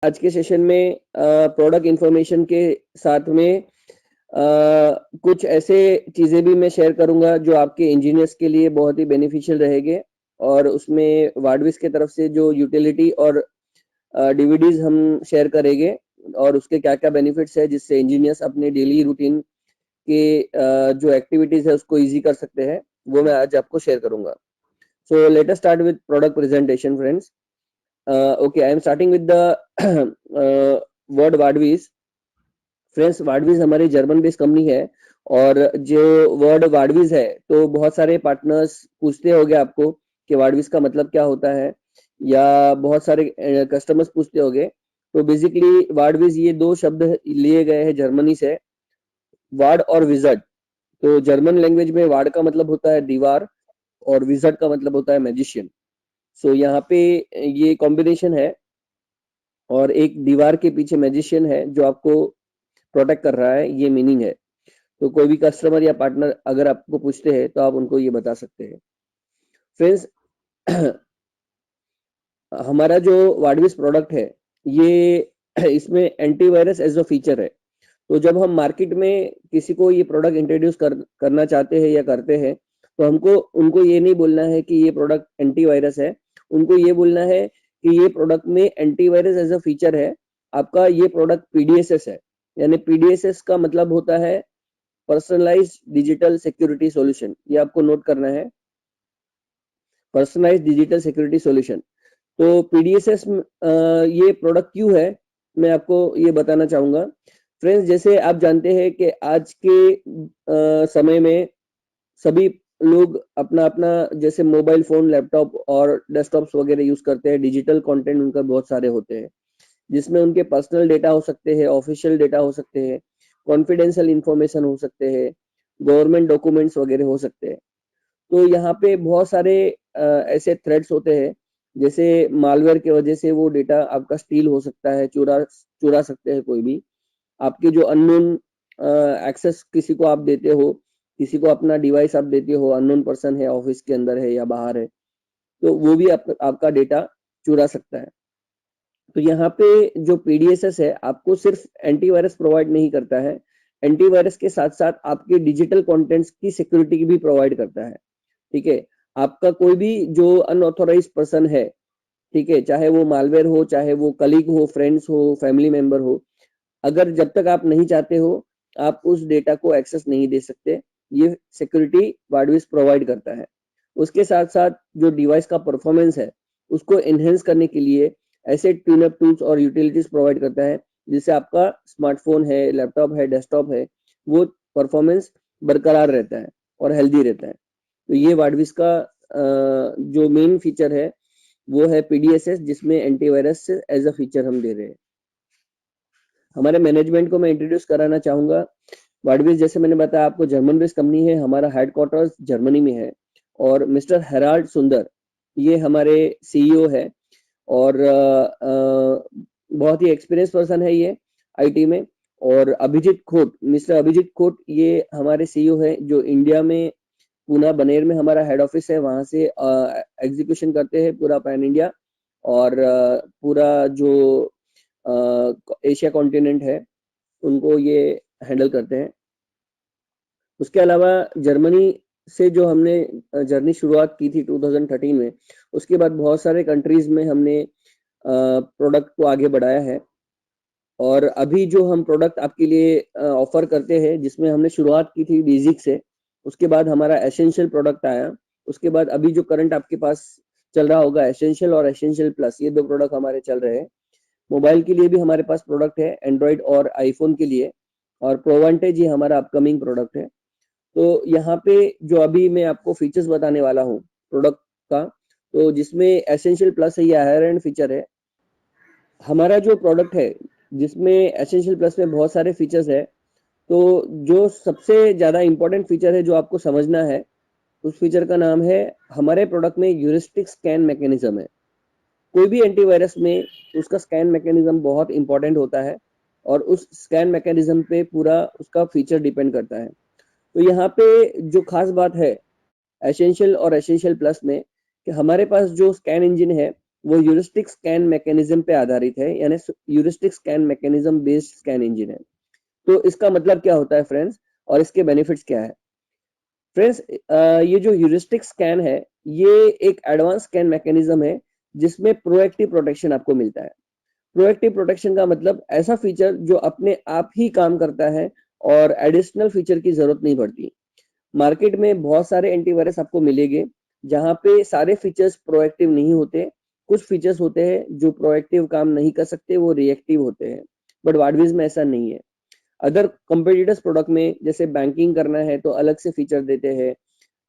आज के सेशन में प्रोडक्ट इन्फॉर्मेशन के साथ में कुछ ऐसे चीज़ें भी मैं शेयर करूँगा जो आपके इंजीनियर्स के लिए बहुत ही बेनिफिशियल रहेंगे और उसमें वाडविस की तरफ से जो यूटिलिटी और डीवीडीज हम शेयर करेंगे और उसके क्या-क्या बेनिफिट्स है जिससे इंजीनियर्स अपने डेली रूटीन के जो एक्टिविटीज़ है उसको ईज़ी कर सकते हैं, वो मैं आज आपको शेयर करूँगा। So let us start with product presentation friends. Okay, I am starting with the word Wadvis. Friends Wadvis हमारी जर्मन बेस्ड कंपनी है और जो वर्ड वाडवीज है तो बहुत सारे पार्टनर्स पूछते होंगे आपको कि वाडवीज का मतलब क्या होता है या बहुत सारे कस्टमर्स पूछते होंगे। तो बेसिकली वाडवीज ये दो शब्द लिए गए हैं जर्मनी से, वार्ड और विजर्ड। तो जर्मन लैंग्वेज में वार्ड का मतलब होता है दीवार और विजर्ड का मतलब होता है मैजिशियन। सो यहाँ पे ये कॉम्बिनेशन है और एक दीवार के पीछे मैजिशियन है जो आपको प्रोटेक्ट कर रहा है, ये मीनिंग है। तो कोई भी कस्टमर या पार्टनर अगर आपको पूछते हैं तो आप उनको ये बता सकते हैं। फ्रेंड्स हमारा जो वाडविस प्रोडक्ट है ये इसमें एंटीवायरस एज अ फीचर है। तो जब हम मार्केट में किसी को ये प्रोडक्ट इंट्रोड्यूस करना चाहते हैं या करते हैं तो हमको उनको ये नहीं बोलना है कि ये प्रोडक्ट एंटीवायरस है, उनको ये बोलना है कि ये प्रोडक्ट में एंटीवायरस एज अ फीचर है। आपका ये प्रोडक्ट पीडीएसएस है, यानी पीडीएसएस का मतलब होता है पर्सनलाइज्ड डिजिटल सिक्योरिटी सॉल्यूशन। ये आपको नोट करना है, पर्सनलाइज्ड डिजिटल सिक्योरिटी सॉल्यूशन। तो पीडीएसएस ये प्रोडक्ट क्यों है मैं आपको ये बताना चाहूंगा। फ्रेंड्स जैसे आप जानते हैं कि आज के समय में सभी लोग अपना अपना जैसे मोबाइल फोन, लैपटॉप और डेस्कटॉप्स वगैरह यूज करते हैं। डिजिटल कंटेंट उनका बहुत सारे होते हैं जिसमें उनके पर्सनल डेटा हो सकते हैं, ऑफिशियल डेटा हो सकते हैं, कॉन्फिडेंशियल इंफॉर्मेशन हो सकते हैं, गवर्नमेंट डॉक्यूमेंट्स वगैरह हो सकते हैं। तो यहाँ पे बहुत सारे ऐसे थ्रेड्स होते हैं जैसे मालवेयर की वजह से वो डेटा आपका स्टील हो सकता है, चुरा चुरा सकते हैं कोई भी। आपके जो अननोन एक्सेस किसी को आप देते हो, किसी को अपना डिवाइस आप देते हो, अननोन पर्सन है, ऑफिस के अंदर है या बाहर है, तो वो भी आपका डेटा चुरा सकता है। तो यहाँ पे जो पीडीएसएस है आपको सिर्फ एंटीवायरस प्रोवाइड नहीं करता है, एंटीवायरस के साथ साथ आपके डिजिटल कंटेंट्स की सिक्योरिटी भी प्रोवाइड करता है। ठीक है, आपका कोई भी जो अनऑथोराइज पर्सन है, ठीक है, चाहे वो मालवेयर हो, चाहे वो कलीग हो, फ्रेंड्स हो, फैमिली मेंबर हो, अगर जब तक आप नहीं चाहते हो आप उस डेटा को एक्सेस नहीं दे सकते। ये सिक्योरिटी वाडविस प्रोवाइड करता है। उसके साथ साथ जो डिवाइस का परफॉर्मेंस है उसको एनहेंस करने के लिए ऐसे ट्यून अप टूल्स और यूटिलिटीज प्रोवाइड करता है जिससे आपका स्मार्टफोन है, लैपटॉप है, डेस्कटॉप है, वो परफॉर्मेंस बरकरार रहता है और हेल्दी रहता है। तो ये वाडविस का जो मेन फीचर है वो है पीडीएसएस, जिसमें एंटीवायरस एज अ फीचर हम दे रहे हैं। हमारे मैनेजमेंट को मैं इंट्रोड्यूस कराना चाहूंगा। वाडविस जैसे मैंने बताया आपको जर्मन बेस्ड कंपनी है, हमारा हेडक्वार्टर्स जर्मनी में है और मिस्टर हेराल्ड सुंदर ये हमारे सीईओ है और बहुत ही एक्सपीरियंस पर्सन है ये आईटी में। और अभिजीत खोट, मिस्टर अभिजीत खोट ये हमारे सीईओ है जो इंडिया में पूना बनेर में हमारा हेड ऑफिस है, वहां से एग्जीक्यूशन करते हैं पूरा पैन इंडिया और पूरा जो एशिया कॉन्टिनेंट है उनको ये हैंडल करते हैं। उसके अलावा जर्मनी से जो हमने जर्नी शुरुआत की थी 2013 में, उसके बाद बहुत सारे कंट्रीज में हमने प्रोडक्ट को आगे बढ़ाया है और अभी जो हम प्रोडक्ट आपके लिए ऑफर करते हैं जिसमें हमने शुरुआत की थी बेसिक से, उसके बाद हमारा एसेंशियल प्रोडक्ट आया, उसके बाद अभी जो करंट आपके पास चल रहा होगा एसेंशियल और एसेंशियल प्लस, ये दो प्रोडक्ट हमारे चल रहे हैं। मोबाइल के लिए भी हमारे पास प्रोडक्ट है, एंड्रॉइड और आईफोन के लिए, और प्रोवांटेज ये हमारा अपकमिंग प्रोडक्ट है। तो यहाँ पे जो अभी मैं आपको फीचर्स बताने वाला हूँ प्रोडक्ट का, तो जिसमें एसेंशियल प्लस है, ये हायर एंड फीचर है। हमारा जो प्रोडक्ट है जिसमें एसेंशियल प्लस में बहुत सारे फीचर्स है, तो जो सबसे ज्यादा इंपॉर्टेंट फीचर है जो आपको समझना है, उस फीचर का नाम है, हमारे प्रोडक्ट में ह्यूरिस्टिक स्कैन मैकेनिज्म है। कोई भी एंटीवायरस में उसका स्कैन मैकेनिज्म बहुत इंपॉर्टेंट होता है और उस स्कैन मैकेनिज्म पे पूरा उसका फीचर डिपेंड करता है। तो यहाँ पे जो खास बात है एसेंशियल और एसेंशियल प्लस में कि हमारे पास जो स्कैन इंजन है वो ह्यूरिस्टिक स्कैन मैकेनिज्म पे आधारित है, यानी heuristic scan mechanism based scan engine है। तो इसका मतलब क्या होता है फ्रेंड्स, और इसके बेनिफिट्स क्या है? फ्रेंड्स, ये जो ह्यूरिस्टिक स्कैन है, ये एक एडवांस स्कैन मैकेनिज्म है जिसमें प्रोएक्टिव प्रोटेक्शन आपको मिलता है। प्रोएक्टिव प्रोटेक्शन का मतलब ऐसा फीचर जो अपने आप ही काम करता है और एडिशनल फीचर की जरूरत नहीं पड़ती। मार्केट में बहुत सारे एंटीवायरस आपको मिलेंगे जहां पे सारे फीचर्स प्रोएक्टिव नहीं होते। कुछ फीचर्स होते हैं जो प्रोएक्टिव काम नहीं कर सकते, वो रिएक्टिव होते हैं। बट वाडविज में ऐसा नहीं है। अदर कंपेटिटर्स प्रोडक्ट में जैसे बैंकिंग करना है तो अलग से फीचर देते हैं,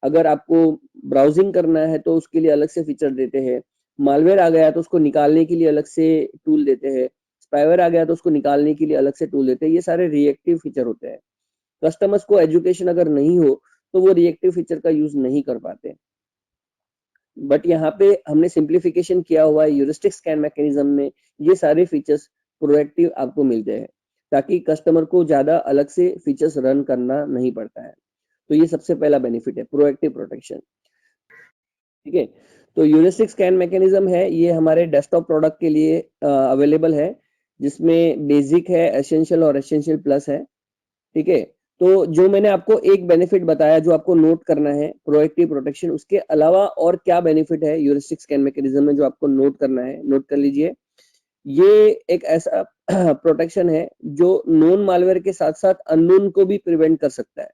अगर आपको ब्राउजिंग करना है तो उसके लिए अलग से फीचर देते हैं, मालवेयर आ गया तो उसको निकालने के लिए अलग से टूल देते हैं, स्पाईवेयर आ गया तो उसको निकालने के लिए अलग से टूल देते हैं। ये सारे रिएक्टिव फीचर होते हैं। कस्टमर्स को एजुकेशन अगर नहीं हो तो वो रिएक्टिव फीचर का यूज नहीं कर पाते। बट यहाँ पे हमने सिंप्लीफिकेशन किया हुआ है ह्यूरिस्टिक स्कैन मैकेनिज्म में, ये सारे फीचर्स प्रोएक्टिव आपको मिलते हैं ताकि कस्टमर को ज्यादा अलग से फीचर्स रन करना नहीं पड़ता है। तो ये सबसे पहला बेनिफिट है, प्रोएक्टिव प्रोटेक्शन। ठीक है, तो ह्यूरिस्टिक स्कैन मैकेनिज्म है, ये हमारे डेस्कटॉप प्रोडक्ट के लिए अवेलेबल है, जिसमें बेसिक है, एसेंशियल और एसेंशियल प्लस है। ठीक है, तो जो मैंने आपको एक बेनिफिट बताया जो आपको नोट करना है, प्रोएक्टिव प्रोटेक्शन, उसके अलावा और क्या बेनिफिट है ह्यूरिस्टिक स्कैन मैकेनिज्म में जो आपको नोट करना है, नोट कर लीजिए। ये एक ऐसा प्रोटेक्शन है जो नोन मालवेयर के साथ साथ अननोन को भी प्रिवेंट कर सकता है।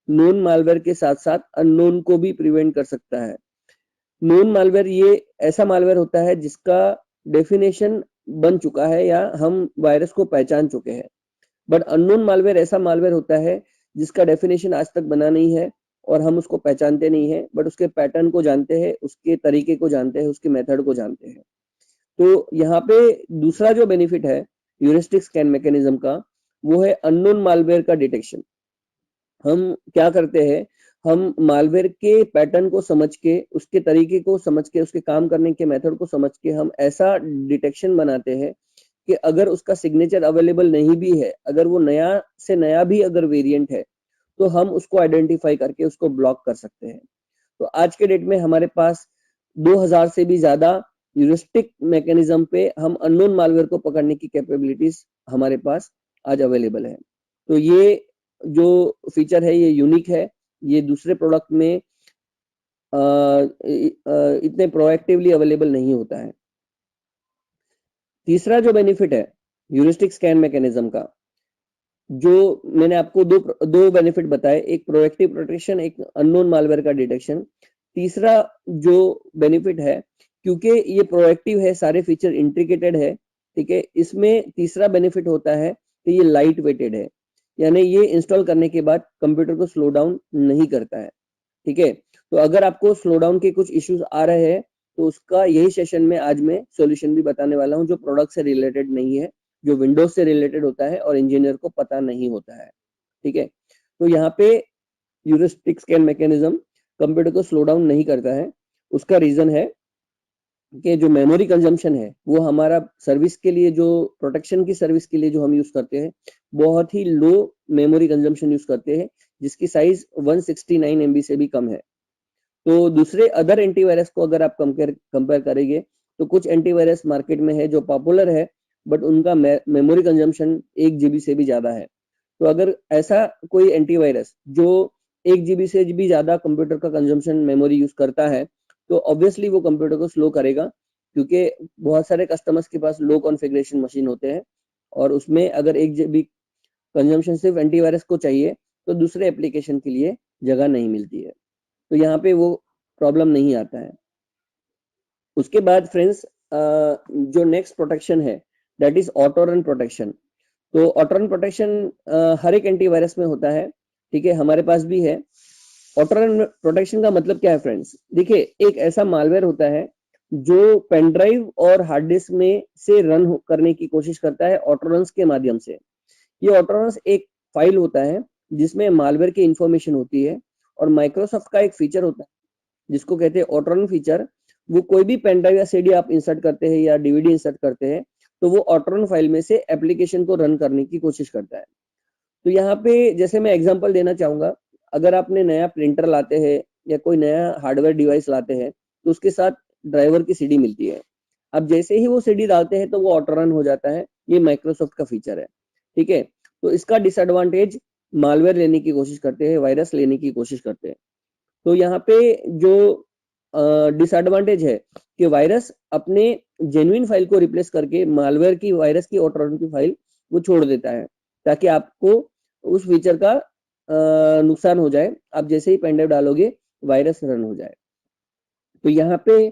नोन मालवेयर के साथ साथ अननोन को भी प्रिवेंट कर सकता है। नोन मालवेयर ये ऐसा मालवेयर होता है जिसका डेफिनेशन बन चुका है या हम वायरस को पहचान चुके हैं। बट अननोन मालवेयर ऐसा मालवेयर होता है जिसका डेफिनेशन आज तक बना नहीं है और हम उसको पहचानते नहीं है, बट उसके पैटर्न को जानते हैं, उसके तरीके को जानते हैं, उसके मेथड को जानते हैं। तो यहाँ पे दूसरा जो बेनिफिट है ह्यूरिस्टिक स्कैन मैकेनिज्म का, वो है अननोन मालवेयर का डिटेक्शन। हम क्या करते हैं, हम मालवेयर के पैटर्न को समझ के, उसके तरीके को समझ के, उसके काम करने के मेथड को समझ के हम ऐसा डिटेक्शन बनाते हैं कि अगर उसका सिग्नेचर अवेलेबल नहीं भी है, अगर वो नया से नया भी अगर वेरिएंट है, तो हम उसको आइडेंटिफाई करके उसको ब्लॉक कर सकते हैं। तो आज के डेट में हमारे पास 2000 से भी ज्यादा ह्यूरिस्टिक मैकेनिज्म पे हम अननोन मालवेयर को पकड़ने की कैपेबिलिटीज हमारे पास आज अवेलेबल है। तो ये जो फीचर है ये यूनिक है, ये दूसरे प्रोडक्ट में इतने प्रोएक्टिवली अवेलेबल नहीं होता है। तीसरा जो बेनिफिट है ह्यूरिस्टिक स्कैन मैकेनिज्म का, जो मैंने आपको दो बेनिफिट बताए, एक प्रोएक्टिव प्रोटेक्शन, एक अननोन मालवेयर का डिटेक्शन। तीसरा जो बेनिफिट है, क्योंकि ये प्रोएक्टिव है, सारे फीचर इंट्रिकेटेड है, ठीक है, इसमें तीसरा बेनिफिट होता है कि ये लाइट वेटेड है, यानी ये इंस्टॉल करने के बाद कंप्यूटर को स्लो डाउन नहीं करता है। ठीक है, तो अगर आपको स्लो डाउन के कुछ इश्यूज आ रहे हैं तो उसका यही सेशन में आज मैं सॉल्यूशन भी बताने वाला हूं, जो प्रोडक्ट से रिलेटेड नहीं है, जो विंडोज से रिलेटेड होता है और इंजीनियर को पता नहीं होता है। ठीक है, तो यहाँ पे ह्यूरिस्टिक स्कैन मैकेनिज्म कंप्यूटर को स्लो डाउन नहीं करता है। उसका रीजन है कि जो मेमोरी कंजम्पशन है वो हमारा सर्विस के लिए, जो प्रोटेक्शन की सर्विस के लिए जो हम यूज करते हैं, बहुत ही लो मेमोरी कंजम्पशन यूज करते हैं, जिसकी साइज 169 MB से भी कम है। तो दूसरे अदर एंटीवायरस को अगर आप कंपेयर करेंगे तो कुछ एंटीवायरस मार्केट में है जो पॉपुलर है, बट उनका मेमोरी कंजम्पशन 1 GB से भी ज्यादा है। तो अगर ऐसा कोई एंटीवायरस जो 1 GB से भी ज्यादा कंप्यूटर का कंजम्पशन मेमोरी यूज करता है, तो ऑब्वियसली वो कंप्यूटर को स्लो करेगा, क्योंकि बहुत सारे कस्टमर्स के पास लो कॉन्फ़िगरेशन मशीन होते हैं और उसमें अगर 1 GB कंजम्पशन सिर्फ एंटीवायरस को चाहिए तो दूसरे एप्लीकेशन के लिए जगह नहीं मिलती है। तो यहाँ पे वो प्रॉब्लम नहीं आता है। उसके बाद फ्रेंड्स, जो नेक्स्ट प्रोटेक्शन है that is auto run protection. तो ऑटो रन प्रोटेक्शन हर एक एंटीवायरस में होता है, ठीक है, हमारे पास भी है। ऑटो रन प्रोटेक्शन का मतलब क्या है फ्रेंड्स? देखिए, एक ऐसा मालवेयर होता है जो पेन ड्राइव और हार्ड डिस्क में से रन करने की कोशिश करता है ऑटो रन के माध्यम से। ये ऑटो रन एक फाइल होता है जिसमें मालवेयर की इंफॉर्मेशन होती है, और माइक्रोसॉफ्ट का एक फीचर होता है जिसको कहते हैं ऑटो रन फीचर। वो कोई भी पेन ड्राइव या सीडी आप इंसर्ट करते हैं या डीवीडी इंसर्ट करते हैं, तो वो ऑटो रन फाइल में से एप्लीकेशन को रन करने की कोशिश करता है। तो यहाँ पे जैसे मैं एग्जांपल देना चाहूंगा, अगर आपने नया प्रिंटर लाते हैं या कोई नया हार्डवेयर डिवाइस लाते हैं तो उसके साथ ड्राइवर की सीडी मिलती है। आप जैसे ही वो सीडी डालते हैं तो वो ऑटो रन हो जाता है। ये माइक्रोसॉफ्ट का फीचर है, ठीक है। तो इसका डिसएडवांटेज, मालवेयर लेने की कोशिश करते हैं, वायरस लेने की कोशिश करते हैं। तो यहाँ पे जो डिसएडवांटेज है कि वायरस अपने जेन्युइन फाइल को रिप्लेस करके मालवेयर की, वायरस की ऑटो रन की फाइल वो छोड़ देता है, ताकि आपको उस फीचर का नुकसान हो जाए। आप जैसे ही पेन ड्राइव डालोगे वायरस रन हो जाए। तो यहाँ पे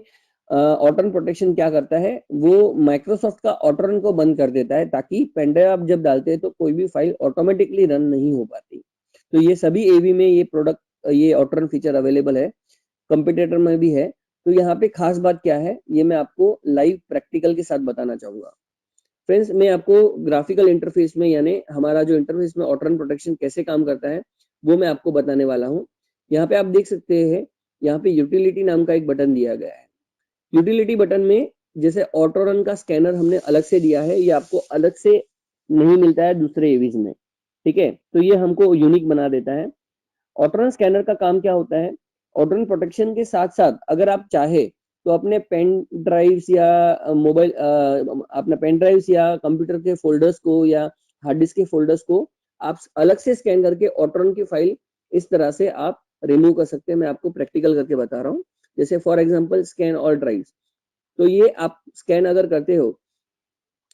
ऑटो रन प्रोटेक्शन क्या करता है, वो माइक्रोसॉफ्ट का ऑटो रन को बंद कर देता है, ताकि पेन ड्राइव आप जब डालते हैं तो कोई भी फाइल ऑटोमेटिकली रन नहीं हो पाती। तो ये सभी एवी में ये प्रोडक्ट, ये ऑटो रन फीचर अवेलेबल है, कंपटीटर में भी है। तो यहाँ पे खास बात क्या है, ये मैं आपको लाइव प्रैक्टिकल के साथ बताना चाहूंगा। फ्रेंड्स, मैं आपको ग्राफिकल इंटरफेस में, यानी हमारा जो इंटरफेस में ऑटो रन प्रोटेक्शन कैसे काम करता है वो मैं आपको बताने वाला हूँ। यहाँ पे आप देख सकते हैं, यहाँ पे यूटिलिटी नाम का एक बटन दिया गया है। यूटिलिटी बटन में जैसे ऑटो रन का स्कैनर हमने अलग से दिया है, ये आपको अलग से नहीं मिलता है दूसरे एवीज में, ठीक है। तो ये हमको यूनिक बना देता है। ऑटो रन स्कैनर का काम क्या होता है, ऑटो रन प्रोटेक्शन के साथ साथ अगर आप चाहे तो अपने पेन ड्राइव्स या मोबाइल, अपना पेन ड्राइव्स या कंप्यूटर के फोल्डर्स को या हार्ड डिस्क के फोल्डर्स को आप अलग से स्कैन करके ऑटो रन की फाइल इस तरह से आप रिमूव कर सकते हैं। मैं आपको प्रैक्टिकल करके बता रहा हूँ। जैसे for example scan all drives, तो ये आप स्कैन अगर करते हो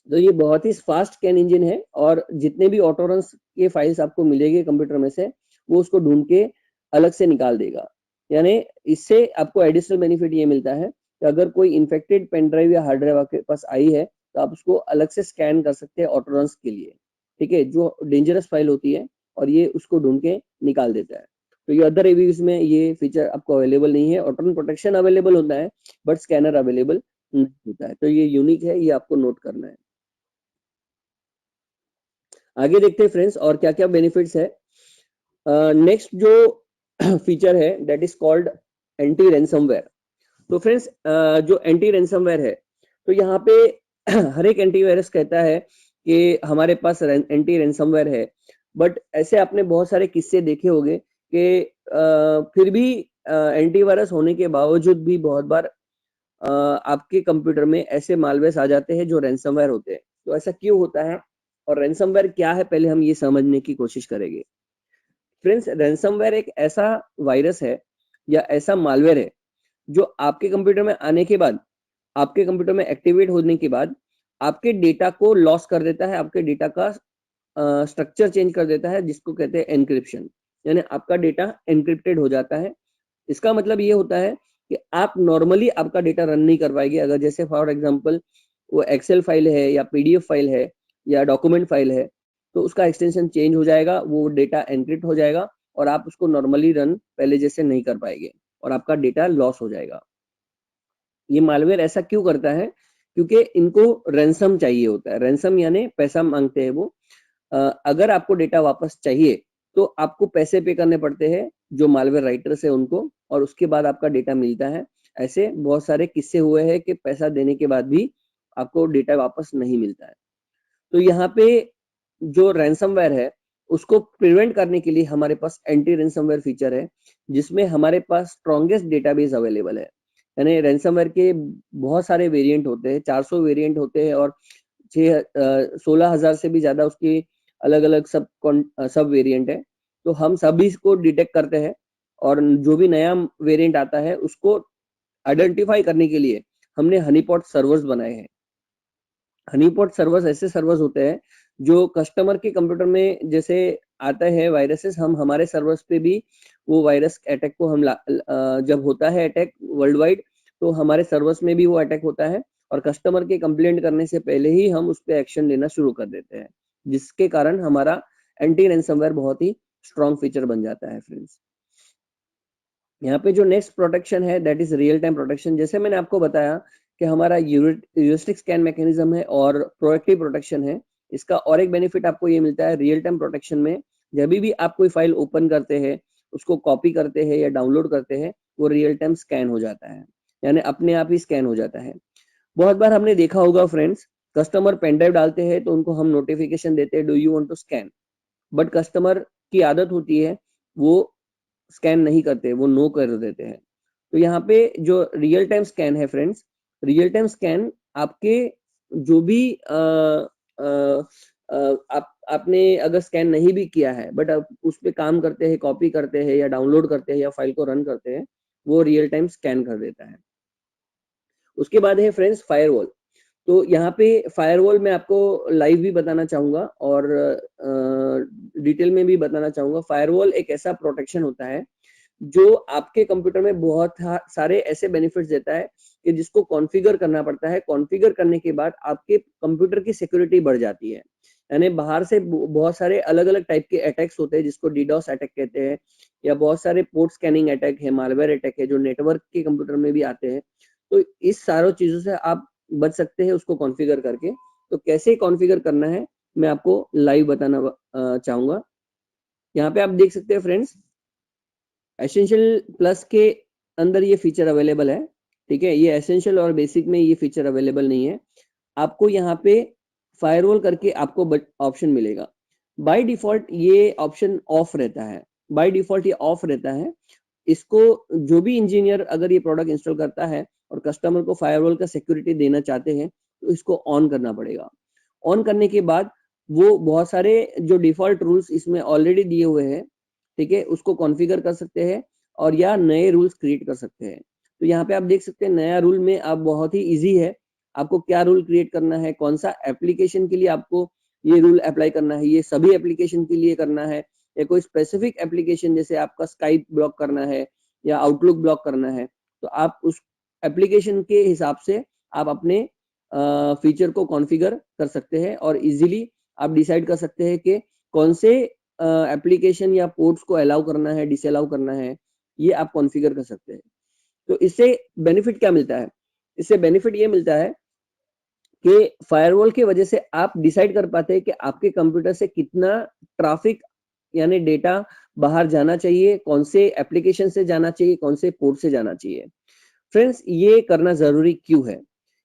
तो ये बहुत ही फास्ट स्कैन इंजन है, और जितने भी ऑटो रन के फाइल्स आपको मिलेंगे कंप्यूटर में से, वो उसको ढूंढ के अलग से निकाल देगा। यानी इससे आपको एडिशनल बेनिफिट ये मिलता है कि अगर कोई इन्फेक्टेड पेन ड्राइव या हार्ड ड्राइव आपके पास आई है तो आप उसको अलग से स्कैन कर सकते हैं ऑटो रन के लिए, ठीक है, जो डेंजरस फाइल होती है, और ये उसको ढूंढ के निकाल देता है। तो ये अदर रिव्यूज में ये फीचर आपको अवेलेबल नहीं है। ऑटो रन प्रोटेक्शन अवेलेबल होता है बट स्कैनर अवेलेबल नहीं होता है। तो ये यूनिक है, ये आपको नोट करना है। आगे देखते हैं फ्रेंड्स और क्या क्या बेनिफिट्स है। नेक्स्ट जो फीचर है that is called anti ransomware. तो फ्रेंड्स, जो एंटी रैंसमवेयर है, तो यहाँ पे हर एक एंटीवायरस कहता है कि हमारे पास एंटी रैंसमवेयर है, बट ऐसे आपने बहुत सारे किस्से देखे होंगे कि फिर भी एंटीवायरस होने के बावजूद भी बहुत बार आपके कंप्यूटर में ऐसे मालवेयर आ जाते हैं जो रैंसमवेयर होते हैं। तो ऐसा क्यों होता है और रैंसमवेयर क्या है, पहले हम ये समझने की कोशिश करेंगे। फ्रेंड्स, रैंसमवेयर एक ऐसा वायरस है या ऐसा मालवेयर है जो आपके कंप्यूटर में आने के बाद, आपके कंप्यूटर में एक्टिवेट होने के बाद आपके डेटा को लॉस कर देता है, आपके डेटा का स्ट्रक्चर चेंज कर देता है, जिसको कहते हैं एनक्रिप्शन। यानी आपका डेटा एनक्रिप्टेड हो जाता है। इसका मतलब ये होता है कि आप नॉर्मली आपका डेटा रन नहीं कर पाएंगे। अगर जैसे फॉर एग्जांपल वो एक्सेल फाइल है या पीडीएफ फाइल है या डॉक्यूमेंट फाइल है, तो उसका एक्सटेंशन चेंज हो जाएगा, वो डेटा एनक्रिप्ट हो जाएगा और आप उसको नॉर्मली रन पहले जैसे नहीं कर पाएंगे और आपका डेटा लॉस हो जाएगा। ये मालवेयर ऐसा क्यों करता है, क्योंकि इनको रैंसम चाहिए होता है। रैंसम यानी पैसा मांगते हैं वो। अगर आपको डेटा वापस चाहिए तो आपको पैसे पे करने पड़ते हैं जो मालवेयर राइटर्स है उनको, और उसके बाद आपका डेटा मिलता है। ऐसे बहुत सारे किस्से हुए हैं कि पैसा देने के बाद भी आपको डेटा वापस नहीं मिलता है। तो यहाँ पे जो रैंसमवेयर है उसको प्रिवेंट करने के लिए हमारे पास एंटी रैंसमवेयर फीचर है, जिसमें हमारे पास स्ट्रॉन्गेस्ट डेटाबेस अवेलेबल है। यानी रैंसमवेयर के बहुत सारे वेरिएंट होते हैं, 400 वेरिएंट होते हैं, और 16,000 से भी ज्यादा उसकी अलग अलग सब वेरिएंट है। तो हम सभी को डिटेक्ट करते हैं, और जो भी नया वेरिएंट आता है उसको आइडेंटिफाई करने के लिए हमने हनीपॉट सर्वर्स बनाए हैं। हनीपॉट सर्वर्स ऐसे सर्वर्स होते हैं जो कस्टमर के कंप्यूटर में जैसे आता है वायरसेस, हम हमारे सर्वर्स पे भी वो वायरस अटैक को जब होता है अटैक वर्ल्ड वाइड, तो हमारे सर्वर्स में भी वो अटैक होता है, और कस्टमर के कंप्लेंट करने से पहले ही हम उस पर एक्शन लेना शुरू कर देते हैं, जिसके कारण हमारा एंटी रैंसमवेयर बहुत ही स्ट्रॉन्ग फीचर बन जाता है। फ्रेंड्स, यहाँ पे जो नेक्स्ट प्रोटेक्शन है that is real time protection. जैसे मैंने आपको बताया कि हमारा यूरिस्टिक स्कैन मैकेनिज्म है और प्रोएक्टिव प्रोटेक्शन है। इसका और एक बेनिफिट आपको ये मिलता है रियल टाइम प्रोटेक्शन में, जब भी आप कोई फाइल ओपन करते हैं, उसको कॉपी करते हैं या डाउनलोड करते हैं, वो रियल टाइम स्कैन हो जाता है, यानी अपने आप ही स्कैन हो जाता है। बहुत बार हमने देखा होगा फ्रेंड्स, कस्टमर पेन ड्राइव डालते हैं तो उनको हम नोटिफिकेशन देते हैं do you want to scan, but customer की आदत होती है वो स्कैन नहीं करते, वो नो कर देते हैं। तो यहाँ पे जो रियल टाइम स्कैन है फ्रेंड्स, रियल टाइम स्कैन आपके जो भी आपने अगर स्कैन नहीं भी किया है बट आप उस पे काम करते हैं, कॉपी करते हैं या डाउनलोड करते हैं या फाइल को रन करते हैं, वो रियल टाइम स्कैन कर देता है। उसके बाद है फ्रेंड्स फायरवॉल। तो यहाँ पे फायरवॉल मैं आपको लाइव भी बताना चाहूंगा और डिटेल में भी बताना चाहूंगा। फायरवॉल एक ऐसा प्रोटेक्शन होता है जो आपके कंप्यूटर में बहुत सारे ऐसे बेनिफिट्स देता है कि जिसको कॉन्फ़िगर करना पड़ता है। कॉन्फ़िगर करने के बाद आपके कंप्यूटर की सिक्योरिटी बढ़ जाती है। यानी बाहर से बहुत सारे अलग-अलग टाइप के अटैक्स होते हैं जिसको डीडोस अटैक कहते हैं, या बहुत सारे पोर्ट स्कैनिंग अटैक है, मालवेयर अटैक है जो नेटवर्क के कंप्यूटर में भी आते हैं। तो इस सारों चीजों से आप बच सकते हैं उसको कॉन्फ़िगर करके। तो कैसे कॉन्फ़िगर करना है मैं आपको लाइव बताना चाहूंगा। यहाँ पे आप देख सकते हैं फ्रेंड्स, एसेंशियल प्लस के अंदर ये फीचर अवेलेबल है। ठीक है, ये एसेंशियल और बेसिक में ये फीचर अवेलेबल नहीं है। आपको यहाँ पे फायरवॉल करके आपको ऑप्शन मिलेगा। बाय डिफॉल्ट ये ऑप्शन ऑफ रहता है, बाय डिफॉल्ट ये ऑफ रहता है। इसको जो भी इंजीनियर अगर ये प्रोडक्ट इंस्टॉल करता है और कस्टमर को फायरवॉल का सिक्योरिटी देना चाहते हैं तो इसको ऑन करना पड़ेगा। ऑन करने के बाद वो बहुत सारे जो डिफॉल्ट रूल्स इसमें ऑलरेडी दिए हुए हैं, ठीक है, उसको कॉन्फ़िगर कर सकते हैं और या नए रूल्स क्रिएट कर सकते हैं। तो यहाँ पे आप देख सकते हैं नया रूल में आप बहुत ही इजी है, आपको क्या रूल क्रिएट करना है, कौन सा एप्लीकेशन के लिए आपको ये रूल अप्लाई करना है, ये सभी एप्लीकेशन के लिए करना है या कोई स्पेसिफिक एप्लीकेशन जैसे आपका स्काइप ब्लॉक करना है या आउटलुक ब्लॉक करना है, तो आप उस एप्लीकेशन के हिसाब से आप अपने फीचर को कॉन्फ़िगर कर सकते हैं और इजीली आप डिसाइड कर सकते हैं कि कौन से एप्लीकेशन या पोर्ट्स को अलाउ करना है, डिसअलाउ करना है, ये आप कॉन्फ़िगर कर सकते हैं। तो इससे बेनिफिट क्या मिलता है? इससे बेनिफिट ये मिलता है कि फायरवॉल की वजह से आप डिसाइड कर पाते हैं कि आपके कंप्यूटर से कितना ट्रैफिक यानी डेटा बाहर जाना चाहिए, कौन से एप्लीकेशन से जाना चाहिए, कौन से पोर्ट से जाना चाहिए। फ्रेंड्स, ये करना जरूरी क्यों है?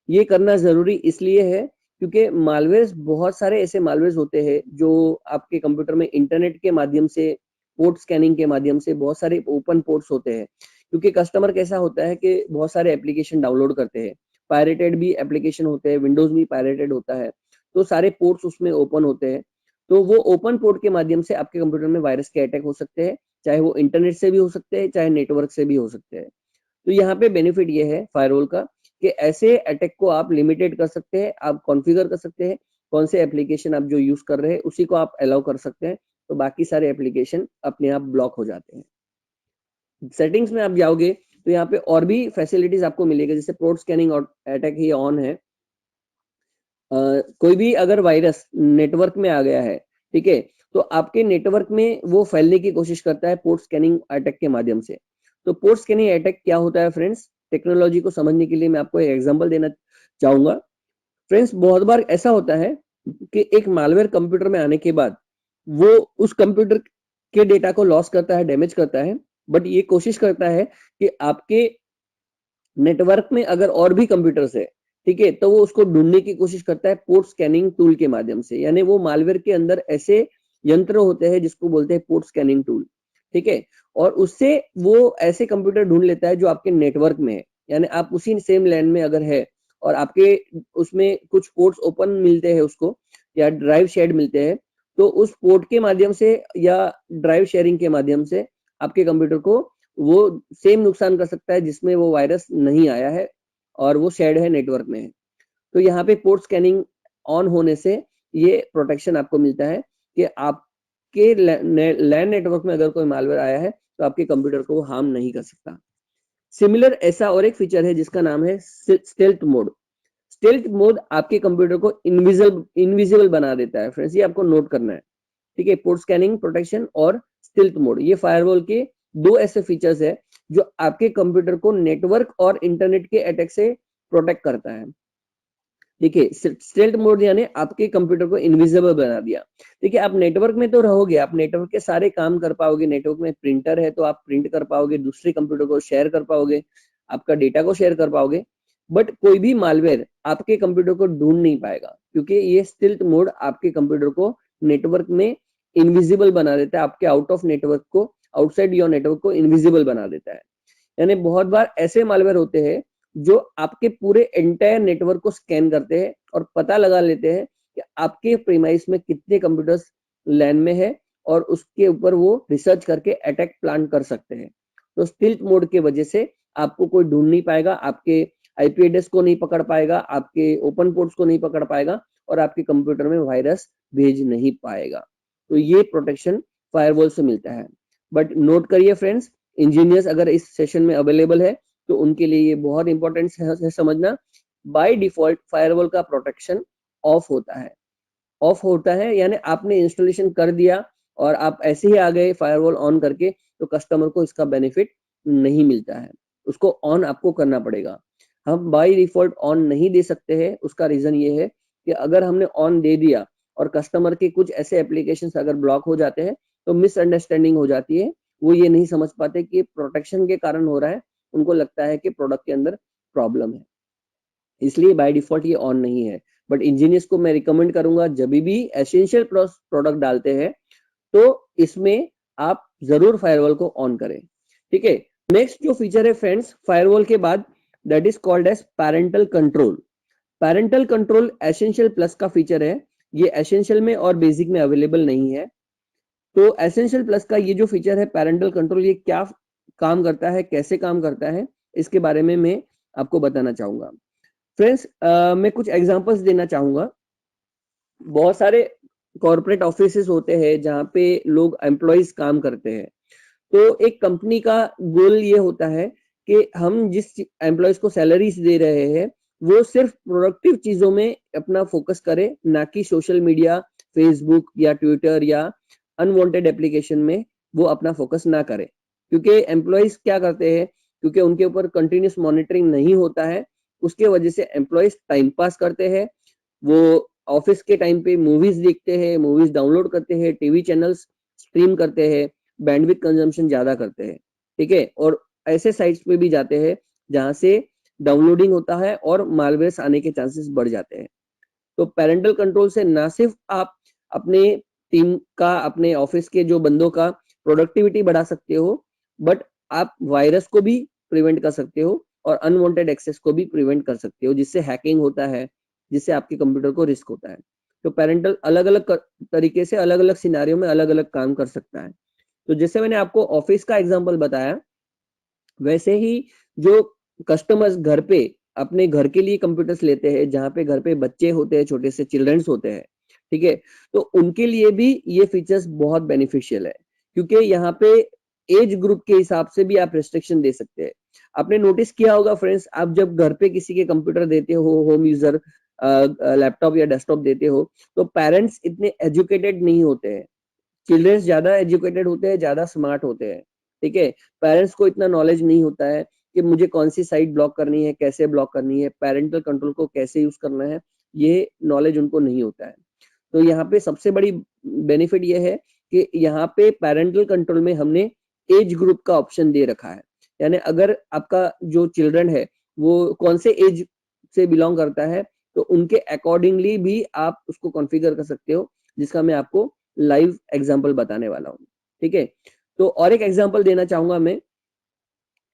ये करना जरूरी इसलिए है क्योंकि मालवेयर्स, बहुत सारे ऐसे मालवेयर्स होते हैं जो आपके कंप्यूटर में इंटरनेट के माध्यम से, पोर्ट स्कैनिंग के माध्यम से, बहुत सारे ओपन पोर्ट्स होते हैं। क्योंकि कस्टमर कैसा होता है कि बहुत सारे एप्लीकेशन डाउनलोड करते हैं, पायरेटेड भी एप्लीकेशन होते हैं, विंडोज भी पायरेटेड होता है, तो सारे पोर्ट्स उसमें ओपन होते हैं। तो वो ओपन पोर्ट के माध्यम से आपके कंप्यूटर में वायरस के अटैक हो सकते हैं, चाहे वो इंटरनेट से भी हो सकते हैं, चाहे नेटवर्क से भी हो सकते हैं। तो यहाँ पे बेनिफिट ये है फायरवॉल का कि ऐसे अटैक को आप लिमिटेड कर सकते हैं, आप कॉन्फ़िगर कर सकते हैं, कौन से एप्लीकेशन आप जो यूज कर रहे हैं उसी को आप अलाउ कर सकते हैं, तो बाकी सारे एप्लीकेशन अपने आप ब्लॉक हो जाते हैं। सेटिंग्स में आप जाओगे तो यहाँ पे और भी फैसिलिटीज आपको मिलेगी, जैसे पोर्ट स्कैनिंग और अटैक ये ऑन है। कोई भी अगर वायरस नेटवर्क में आ गया है, ठीक है, तो आपके नेटवर्क में वो फैलने की कोशिश करता है पोर्ट स्कैनिंग अटैक के माध्यम से। तो पोर्ट स्कैनिंग अटैक क्या होता है फ्रेंड्स, टेक्नोलॉजी को समझने के लिए मैं आपको एक एग्जांपल देना चाहूंगा। फ्रेंड्स, बहुत बार ऐसा होता है कि एक मालवेयर कंप्यूटर में आने के बाद वो उस कंप्यूटर के डेटा को लॉस करता है, डैमेज करता है, बट ये कोशिश करता है कि आपके नेटवर्क में अगर और भी कंप्यूटर्स है, ठीक है, तो वो उसको ढूंढने की कोशिश करता है पोर्ट स्कैनिंग टूल के माध्यम से। यानी वो मालवेयर के अंदर ऐसे यंत्र होते हैं जिसको बोलते हैं पोर्ट स्कैनिंग टूल, ठीक है, और उससे वो ऐसे कंप्यूटर ढूंढ लेता है जो आपके नेटवर्क में है। यानी आप उसी सेम लैन में अगर है और आपके उसमें कुछ पोर्ट्स ओपन मिलते हैं उसको, या ड्राइव शेयर्ड मिलते हैं, तो उस पोर्ट के माध्यम से या ड्राइव शेयरिंग के माध्यम से आपके कंप्यूटर को वो सेम नुकसान कर सकता है जिसमें वो वायरस नहीं आया है और वो शेयर्ड है, नेटवर्क में है। तो यहाँ पे पोर्ट स्कैनिंग ऑन होने से ये प्रोटेक्शन आपको मिलता है कि आपके लैन नेटवर्क में अगर कोई मालवेयर आया है तो आपके कंप्यूटर को वो हार्म नहीं कर सकता। सिमिलर ऐसा और एक फीचर है जिसका नाम है स्टेल्थ मोड। स्टेल्थ मोड आपके कंप्यूटर को इनविजिबल बना देता है। फ्रेंड्स, ये आपको नोट करना है, ठीक है। पोर्ट स्कैनिंग प्रोटेक्शन और स्टेल्थ मोड, ये फायरवॉल के दो ऐसे फीचर्स है जो आपके कंप्यूटर को नेटवर्क और इंटरनेट के अटैक से प्रोटेक्ट करता है। देखिए, स्टेल्थ मोड यानी आपके कंप्यूटर को इनविजिबल बना दिया। देखिए, आप नेटवर्क में तो रहोगे, आप नेटवर्क के सारे काम कर पाओगे, नेटवर्क में प्रिंटर है तो आप प्रिंट कर पाओगे, दूसरे कंप्यूटर को शेयर कर पाओगे, आपका डेटा को शेयर कर पाओगे, बट कोई भी मालवेयर आपके कंप्यूटर को ढूंढ नहीं पाएगा क्योंकि ये स्टेल्थ मोड आपके कंप्यूटर को नेटवर्क में इनविजिबल बना देता है, आपके आउट ऑफ नेटवर्क को, आउटसाइड योर नेटवर्क को इनविजिबल बना देता है। यानी बहुत बार ऐसे मालवेयर होते हैं जो आपके पूरे एंटायर नेटवर्क को स्कैन करते हैं और पता लगा लेते हैं कि आपके प्रीमाइस में कितने कंप्यूटर्स लैन में है और उसके ऊपर वो रिसर्च करके अटैक प्लान कर सकते हैं। तो स्टील्थ मोड के वजह से आपको कोई ढूंढ नहीं पाएगा, आपके आईपी एड्रेस को नहीं पकड़ पाएगा, आपके ओपन पोर्ट्स को नहीं पकड़ पाएगा और आपके कंप्यूटर में वायरस भेज नहीं पाएगा। तो ये प्रोटेक्शन फायरवॉल से मिलता है। बट नोट करिए फ्रेंड्स, इंजीनियर्स अगर इस सेशन में अवेलेबल है तो उनके लिए ये बहुत इंपॉर्टेंट है समझना। बाय डिफॉल्ट फायरवॉल का प्रोटेक्शन ऑफ होता है। ऑफ होता है यानी आपने इंस्टॉलेशन कर दिया और आप ऐसे ही आ गए फायरवॉल ऑन करके, तो कस्टमर को इसका बेनिफिट नहीं मिलता है, उसको ऑन आपको करना पड़ेगा। हम बाय डिफॉल्ट ऑन नहीं दे सकते हैं, उसका रीजन ये है कि अगर हमने ऑन दे दिया और कस्टमर के कुछ ऐसे एप्लीकेशन अगर ब्लॉक हो जाते हैं तो मिसअंडरस्टैंडिंग हो जाती है, वो ये नहीं समझ पाते कि प्रोटेक्शन के कारण हो रहा है, उनको लगता है कि प्रोडक्ट के अंदर प्रॉब्लम है, इसलिए बाय डिफॉल्ट ये ऑन नहीं है। बट इंजीनियर्स को मैं रिकमेंड करूंगा जब भी एसेंशियल प्रोडक्ट डालते हैं तो इसमें आप जरूर फायरवॉल को ऑन करें। ठीक है, नेक्स्ट जो फीचर है फ्रेंड्स फायरवॉल के बाद, that is called as parental control. Parental control essential plus का फीचर है, ये एसेंशियल में और बेसिक में अवेलेबल नहीं है। तो एसेंशियल प्लस का ये जो फीचर है पैरेंटल कंट्रोल, ये क्या काम करता है, कैसे काम करता है, इसके बारे में मैं आपको बताना चाहूंगा। फ्रेंड्स मैं कुछ एग्जांपल्स देना चाहूंगा। बहुत सारे कॉर्पोरेट ऑफिसेस होते हैं जहाँ पे लोग एम्प्लॉयज काम करते हैं। तो एक कंपनी का गोल ये होता है कि हम जिस एम्प्लॉयज को सैलरीज दे रहे हैं वो सिर्फ प्रोडक्टिव चीजों में अपना फोकस करे, ना कि सोशल मीडिया, फेसबुक या ट्विटर या अनवांटेड एप्लीकेशन में वो अपना फोकस ना करे। क्योंकि एम्प्लॉयज क्या करते हैं, क्योंकि उनके ऊपर कंटिन्यूस मॉनिटरिंग नहीं होता है, उसके वजह से एम्प्लॉयज टाइम पास करते हैं। वो ऑफिस के टाइम पे मूवीज देखते हैं, मूवीज डाउनलोड करते हैं, टीवी चैनल्स स्ट्रीम करते हैं, बैंडविड्थ कंजम्पशन ज्यादा करते हैं। ठीक है, और ऐसे साइट्स पे भी जाते हैं जहां से डाउनलोडिंग होता है और मालवेयर्स आने के चांसेस बढ़ जाते हैं। तो पेरेंटल कंट्रोल से ना सिर्फ आप अपने टीम का, अपने ऑफिस के जो बंदों का प्रोडक्टिविटी बढ़ा सकते हो, बट आप वायरस को भी प्रिवेंट कर सकते हो और अनवांटेड एक्सेस को भी प्रिवेंट कर सकते हो, जिससे हैकिंग होता है, जिससे आपके कंप्यूटर को रिस्क होता है। तो पेरेंटल अलग अलग तरीके से अलग अलग सिनारियों में अलग अलग काम कर सकता है। तो जैसे मैंने आपको ऑफिस का एग्जांपल बताया, वैसे ही जो कस्टमर्स घर पे अपने घर के लिए कंप्यूटर्स लेते हैं, जहाँ पे घर पे बच्चे होते हैं, छोटे से चिल्ड्रंस होते हैं, ठीक है, तो उनके लिए भी ये फीचर्स बहुत बेनिफिशियल है, क्योंकि यहाँ पे एज ग्रुप के हिसाब से भी आप रिस्ट्रिक्शन दे सकते हैं। आपने नोटिस किया होगा फ्रेंड्स, आप जब घर पे किसी के कंप्यूटर देते हो, होम यूजर लैपटॉप या डेस्कटॉप देते हो, तो पेरेंट्स इतने एजुकेटेड नहीं होते हैं, चिल्ड्रंस ज्यादा एजुकेटेड होते हैं, ज्यादा स्मार्ट होते हैं। ठीक है, पेरेंट्स को इतना नॉलेज नहीं होता है कि मुझे कौन सी साइट ब्लॉक करनी है, कैसे ब्लॉक करनी है, पेरेंटल कंट्रोल को कैसे यूज करना है, ये नॉलेज उनको नहीं होता है। तो यहाँ पे सबसे बड़ी बेनिफिट ये है कि यहाँ पे पेरेंटल कंट्रोल में हमने एज ग्रुप का ऑप्शन दे रखा है। यानी अगर आपका जो चिल्ड्रन है वो कौन से एज से बिलोंग करता है, तो उनके अकॉर्डिंगली भी आप उसको कॉन्फ़िगर कर सकते हो, जिसका मैं आपको लाइव एग्जांपल बताने वाला हूँ। ठीक है, तो और एक एग्जांपल देना चाहूंगा मैं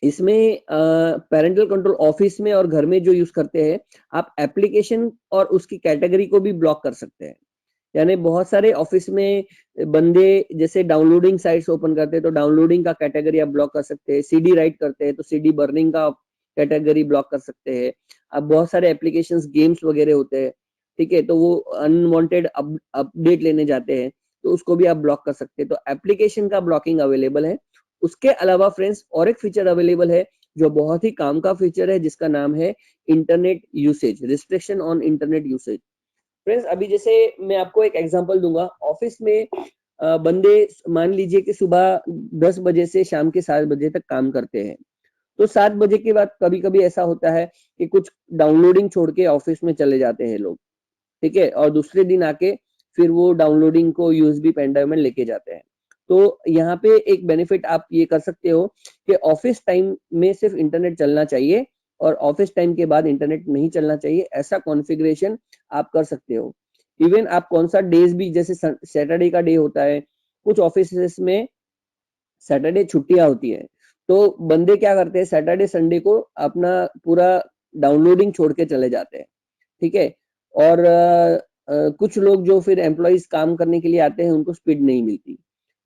इसमें। पेरेंटल कंट्रोल ऑफिस में और घर में जो यूज करते हैं, आप एप्लीकेशन और उसकी कैटेगरी को भी ब्लॉक कर सकते हैं। यानी बहुत सारे ऑफिस में बंदे जैसे डाउनलोडिंग साइट्स ओपन करते हैं, तो डाउनलोडिंग का कैटेगरी आप ब्लॉक कर सकते हैं, सीडी राइट करते हैं तो सीडी बर्निंग का कैटेगरी ब्लॉक कर सकते हैं। अब बहुत सारे एप्लीकेशंस गेम्स वगैरह होते हैं, ठीक है, तो वो अनवांटेड अपडेट लेने जाते हैं, तो उसको भी आप ब्लॉक कर सकते हैं। तो एप्लीकेशन का ब्लॉकिंग अवेलेबल है। उसके अलावा फ्रेंड्स और एक फीचर अवेलेबल है जो बहुत ही काम का फीचर है, जिसका नाम है internet usage, restriction on internet usage. Friends अभी जैसे मैं आपको एक एग्जांपल दूंगा, ऑफिस में बंदे मान लीजिए कि सुबह 10 बजे से शाम के 7 बजे तक काम करते हैं। तो 7 बजे के बाद कभी कभी ऐसा होता है कि कुछ डाउनलोडिंग छोड़ के ऑफिस में चले जाते हैं लोग। ठीक है, और दूसरे दिन आके फिर वो डाउनलोडिंग को यूएसबी पेन ड्राइव में लेके जाते हैं। तो यहाँ पे एक बेनिफिट आप ये कर सकते हो कि ऑफिस टाइम में सिर्फ इंटरनेट चलना चाहिए और ऑफिस टाइम के बाद इंटरनेट नहीं चलना चाहिए, ऐसा कॉन्फ़िगरेशन आप कर सकते हो। इवन आप कौन सा डेज भी, जैसे सैटरडे का डे होता है, कुछ ऑफिस में सैटरडे छुट्टियां होती है, तो बंदे क्या करते हैं, सैटरडे संडे को अपना पूरा डाउनलोडिंग छोड़ के चले जाते हैं, ठीक है। और कुछ लोग जो फिर एम्प्लॉइज काम करने के लिए आते हैं उनको स्पीड नहीं मिलती।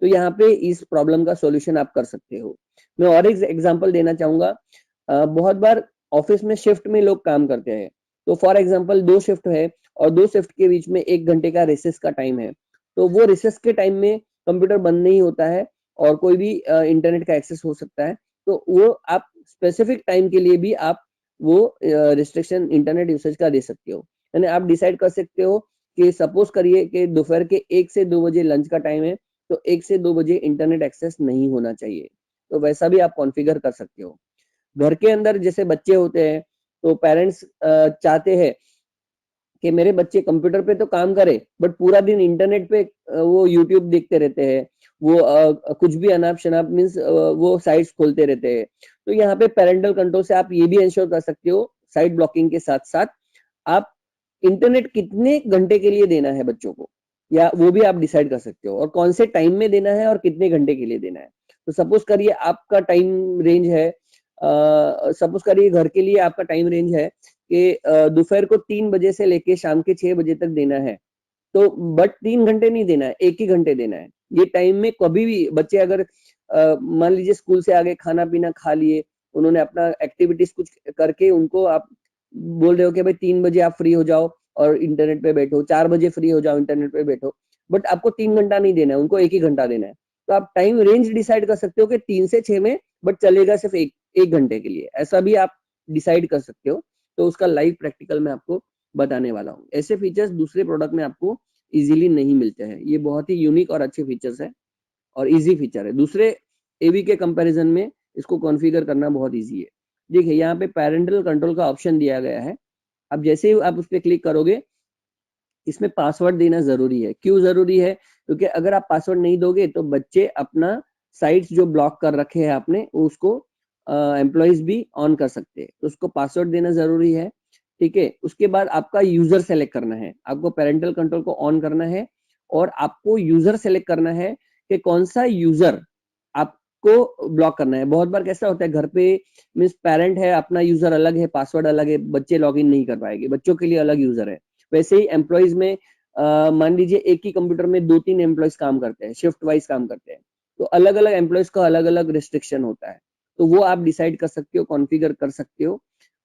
तो यहाँ पे इस प्रॉब्लम का सॉल्यूशन आप कर सकते हो। मैं और एक एग्जांपल देना चाहूंगा। बहुत बार ऑफिस में शिफ्ट में लोग काम करते हैं, तो फॉर एग्जांपल 2 शिफ्ट है और 2 शिफ्ट के बीच में 1 घंटे का रिसेस का टाइम है। तो वो रिसेस के टाइम में कंप्यूटर बंद नहीं होता है और कोई भी इंटरनेट का एक्सेस हो सकता है। तो वो आप स्पेसिफिक टाइम के लिए भी आप वो रिस्ट्रिक्शन इंटरनेट यूसेज का दे सकते हो। यानी आप डिसाइड कर सकते हो कि सपोज करिए कि दोपहर के 1 से 2 बजे लंच का टाइम है, तो 1 से 2 बजे इंटरनेट एक्सेस नहीं होना चाहिए। तो वैसा भी आप कॉन्फ़िगर कर सकते हो। घर के अंदर जैसे बच्चे होते हैं, तो पेरेंट्स चाहते हैं कि मेरे बच्चे कंप्यूटर पे तो काम करे बट पूरा दिन इंटरनेट पे वो यूट्यूब देखते रहते हैं, वो कुछ भी अनाप शनाप मीन्स वो साइट्स खोलते रहते हैं। तो यहाँ पे पेरेंटल कंट्रोल से आप ये भी इंश्योर कर सकते हो, साइट ब्लॉकिंग के साथ साथ आप इंटरनेट कितने घंटे के लिए देना है बच्चों को, या वो भी आप डिसाइड कर सकते हो, और कौन से टाइम में देना है और कितने घंटे के लिए देना है। तो सपोज करिए आपका टाइम रेंज है, सपोज करिए घर के लिए आपका टाइम रेंज है कि दोपहर को 3 बजे से लेके शाम के 6 बजे तक देना है। तो बट 3 घंटे नहीं देना है, 1 ही घंटे देना है। ये टाइम में कभी भी बच्चे अगर मान लीजिए स्कूल से आगे खाना-पीना खा लिए, उन्होंने अपना एक्टिविटीज़ कुछ करके उनको आप बोल रहे हो कि भाई 3 बजे आप फ्री हो जाओ और इंटरनेट पे बैठो, 4 बजे फ्री हो जाओ, इंटरनेट पे बैठो। बट आपको 3 घंटा नहीं देना है, उनको 1 ही घंटा देना है। तो आप टाइम रेंज डिसाइड कर सकते हो कि 3 से 6 में, बट चलेगा सिर्फ 1 घंटे के लिए। ऐसा भी आप डिसाइड कर सकते हो। तो उसका लाइव प्रैक्टिकल मैं आपको बताने वाला हूँ। ऐसे फीचर्स दूसरे प्रोडक्ट में आपको इजीली नहीं मिलते हैं। ये बहुत ही यूनिक और अच्छे फीचर्स है और इजी फीचर है। दूसरे एवी के कंपैरिजन में इसको कॉन्फ़िगर करना बहुत इजी है। देखिए यहाँ पे पैरेंटल कंट्रोल का ऑप्शन दिया गया है। अब जैसे ही आप उस पे क्लिक करोगे, इसमें पासवर्ड देना ज़रूरी है। क्यों ज़रूरी है? क्योंकि अगर आप पासवर्ड नहीं दोगे तो बच्चे अपना साइट्स जो ब्लॉक कर रखे हैं आपने उसको एम्प्लॉइज़ भी ऑन कर सकते हैं। तो उसको पासवर्ड देना ज़रूरी है, ठीक है? उसके बाद आपका यूज़र सेलेक्ट करना है। आपको पैरेंटल कंट्रोल को ऑन करना है और आपको यूज़र सेलेक्ट करना है कि कौन-सा यूज़र आपको ब्लॉक करना है। बहुत बार कैसा होता है घर पे मीन्स पेरेंट है, अपना यूज़र अलग है, पासवर्ड अलग है, बच्चे लॉगिन नहीं कर पाएँगे। बच्चों के लिए अलग यूज़र है। वैसे ही एम्प्लॉइज में मान लीजिए एक ही कंप्यूटर में 2-3 एम्प्लॉइज काम करते हैं, शिफ्ट वाइज काम करते हैं, तो अलग-अलग एम्प्लॉइज का अलग-अलग रिस्ट्रिक्शन होता है। तो वो आप डिसाइड कर सकते हो, कॉन्फ़िगर कर सकते हो।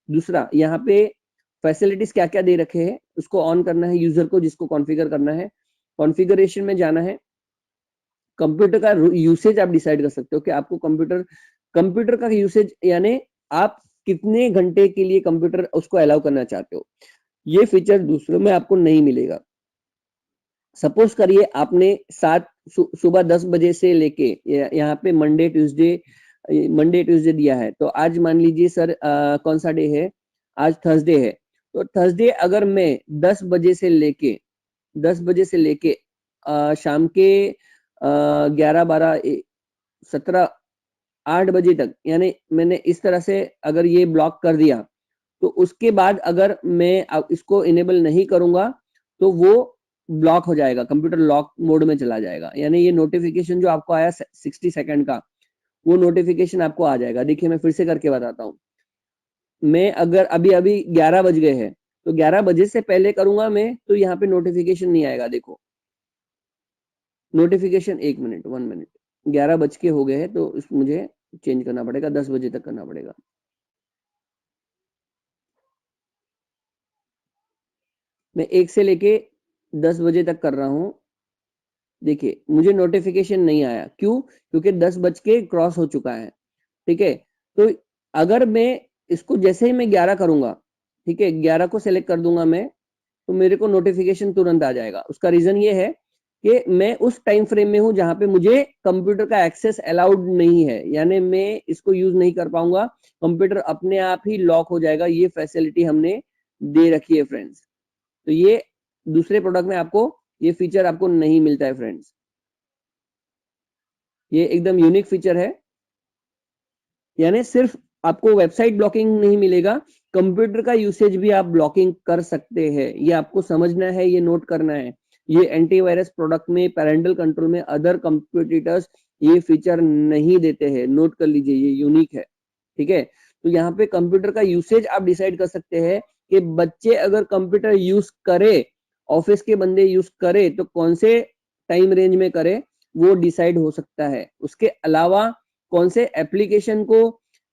दूसरा, यहाँ पे फैसिलिटीज़ क्या-क्या दे रखे हैं, उसको ऑन करना है यूज़र को जिसको कॉन्फ़िगर करना है। कॉन्फ़िगरेशन में जाना है, कंप्यूटर का यूसेज आप डिसाइड कर सकते हो कि आपको कंप्यूटर कंप्यूटर का यूसेज यानी आप कितने घंटे के लिए कंप्यूटर उसको अलाउ करना चाहते हो। ये फीचर दूसरों में आपको नहीं मिलेगा। सपोज करिए आपने सुबह 10 बजे से लेके यहाँ पे मंडे ट्यूसडे दिया है, तो आज मान लीजिए सर कौन सा डे है, आज थर्सडे है। तो थर्सडे अगर मैं 10 बजे से लेके 10 बजे से लेके शाम के 11 12 17 8 बजे तक, यानी मैंने इस तरह से अगर ये ब्लॉक कर दिया, तो उसके बाद अगर मैं इसको इनेबल नहीं करूंगा तो वो ब्लॉक हो जाएगा, कंप्यूटर लॉक मोड में चला जाएगा। यानी ये नोटिफिकेशन जो आपको आया 60 सेकंड का, वो नोटिफिकेशन आपको आ जाएगा। देखिए मैं फिर से करके बताता हूँ। मैं अगर अभी अभी 11 बज गए हैं, तो 11 बजे से पहले करूंगा मैं, तो यहाँ पे नोटिफिकेशन नहीं आएगा। देखो नोटिफिकेशन, 1 मिनट 1 मिनट, 11 बज के हो गए हैं, तो मुझे चेंज करना पड़ेगा, 10 बजे तक करना पड़ेगा। मैं 1 से लेके 10 बजे तक कर रहा हूँ। देखिए मुझे नोटिफिकेशन नहीं आया, क्यों? क्योंकि 10 बज के क्रॉस हो चुका है, ठीक है। तो अगर मैं इसको जैसे ही मैं 11 करूंगा, ठीक है, 11 को सेलेक्ट कर दूंगा मैं, तो मेरे को नोटिफिकेशन तुरंत आ जाएगा। उसका रीजन ये है कि मैं उस टाइम फ्रेम में हूं जहां पे मुझे कंप्यूटर का एक्सेस अलाउड नहीं है, यानी मैं इसको यूज नहीं कर पाऊंगा, कंप्यूटर अपने आप ही लॉक हो जाएगा। ये फैसिलिटी हमने दे रखी है फ्रेंड्स। तो ये दूसरे प्रोडक्ट में आपको ये फीचर आपको नहीं मिलता है फ्रेंड्स। ये एकदम यूनिक फीचर है, यानी सिर्फ आपको वेबसाइट ब्लॉकिंग नहीं मिलेगा, कंप्यूटर का यूसेज भी आप ब्लॉकिंग कर सकते हैं। ये आपको समझना है, ये नोट करना है। ये एंटीवायरस प्रोडक्ट में, पैरेंटल कंट्रोल में अदर कंपटीटर्स ये फीचर नहीं देते हैं, नोट कर लीजिए, ये यूनिक है। ठीक है, तो यहाँ पे कंप्यूटर का यूसेज आप डिसाइड कर सकते हैं कि बच्चे अगर कंप्यूटर यूज करे, ऑफिस के बंदे यूज करे तो कौन से टाइम रेंज में करे, वो डिसाइड हो सकता है। उसके अलावा कौन से एप्लीकेशन को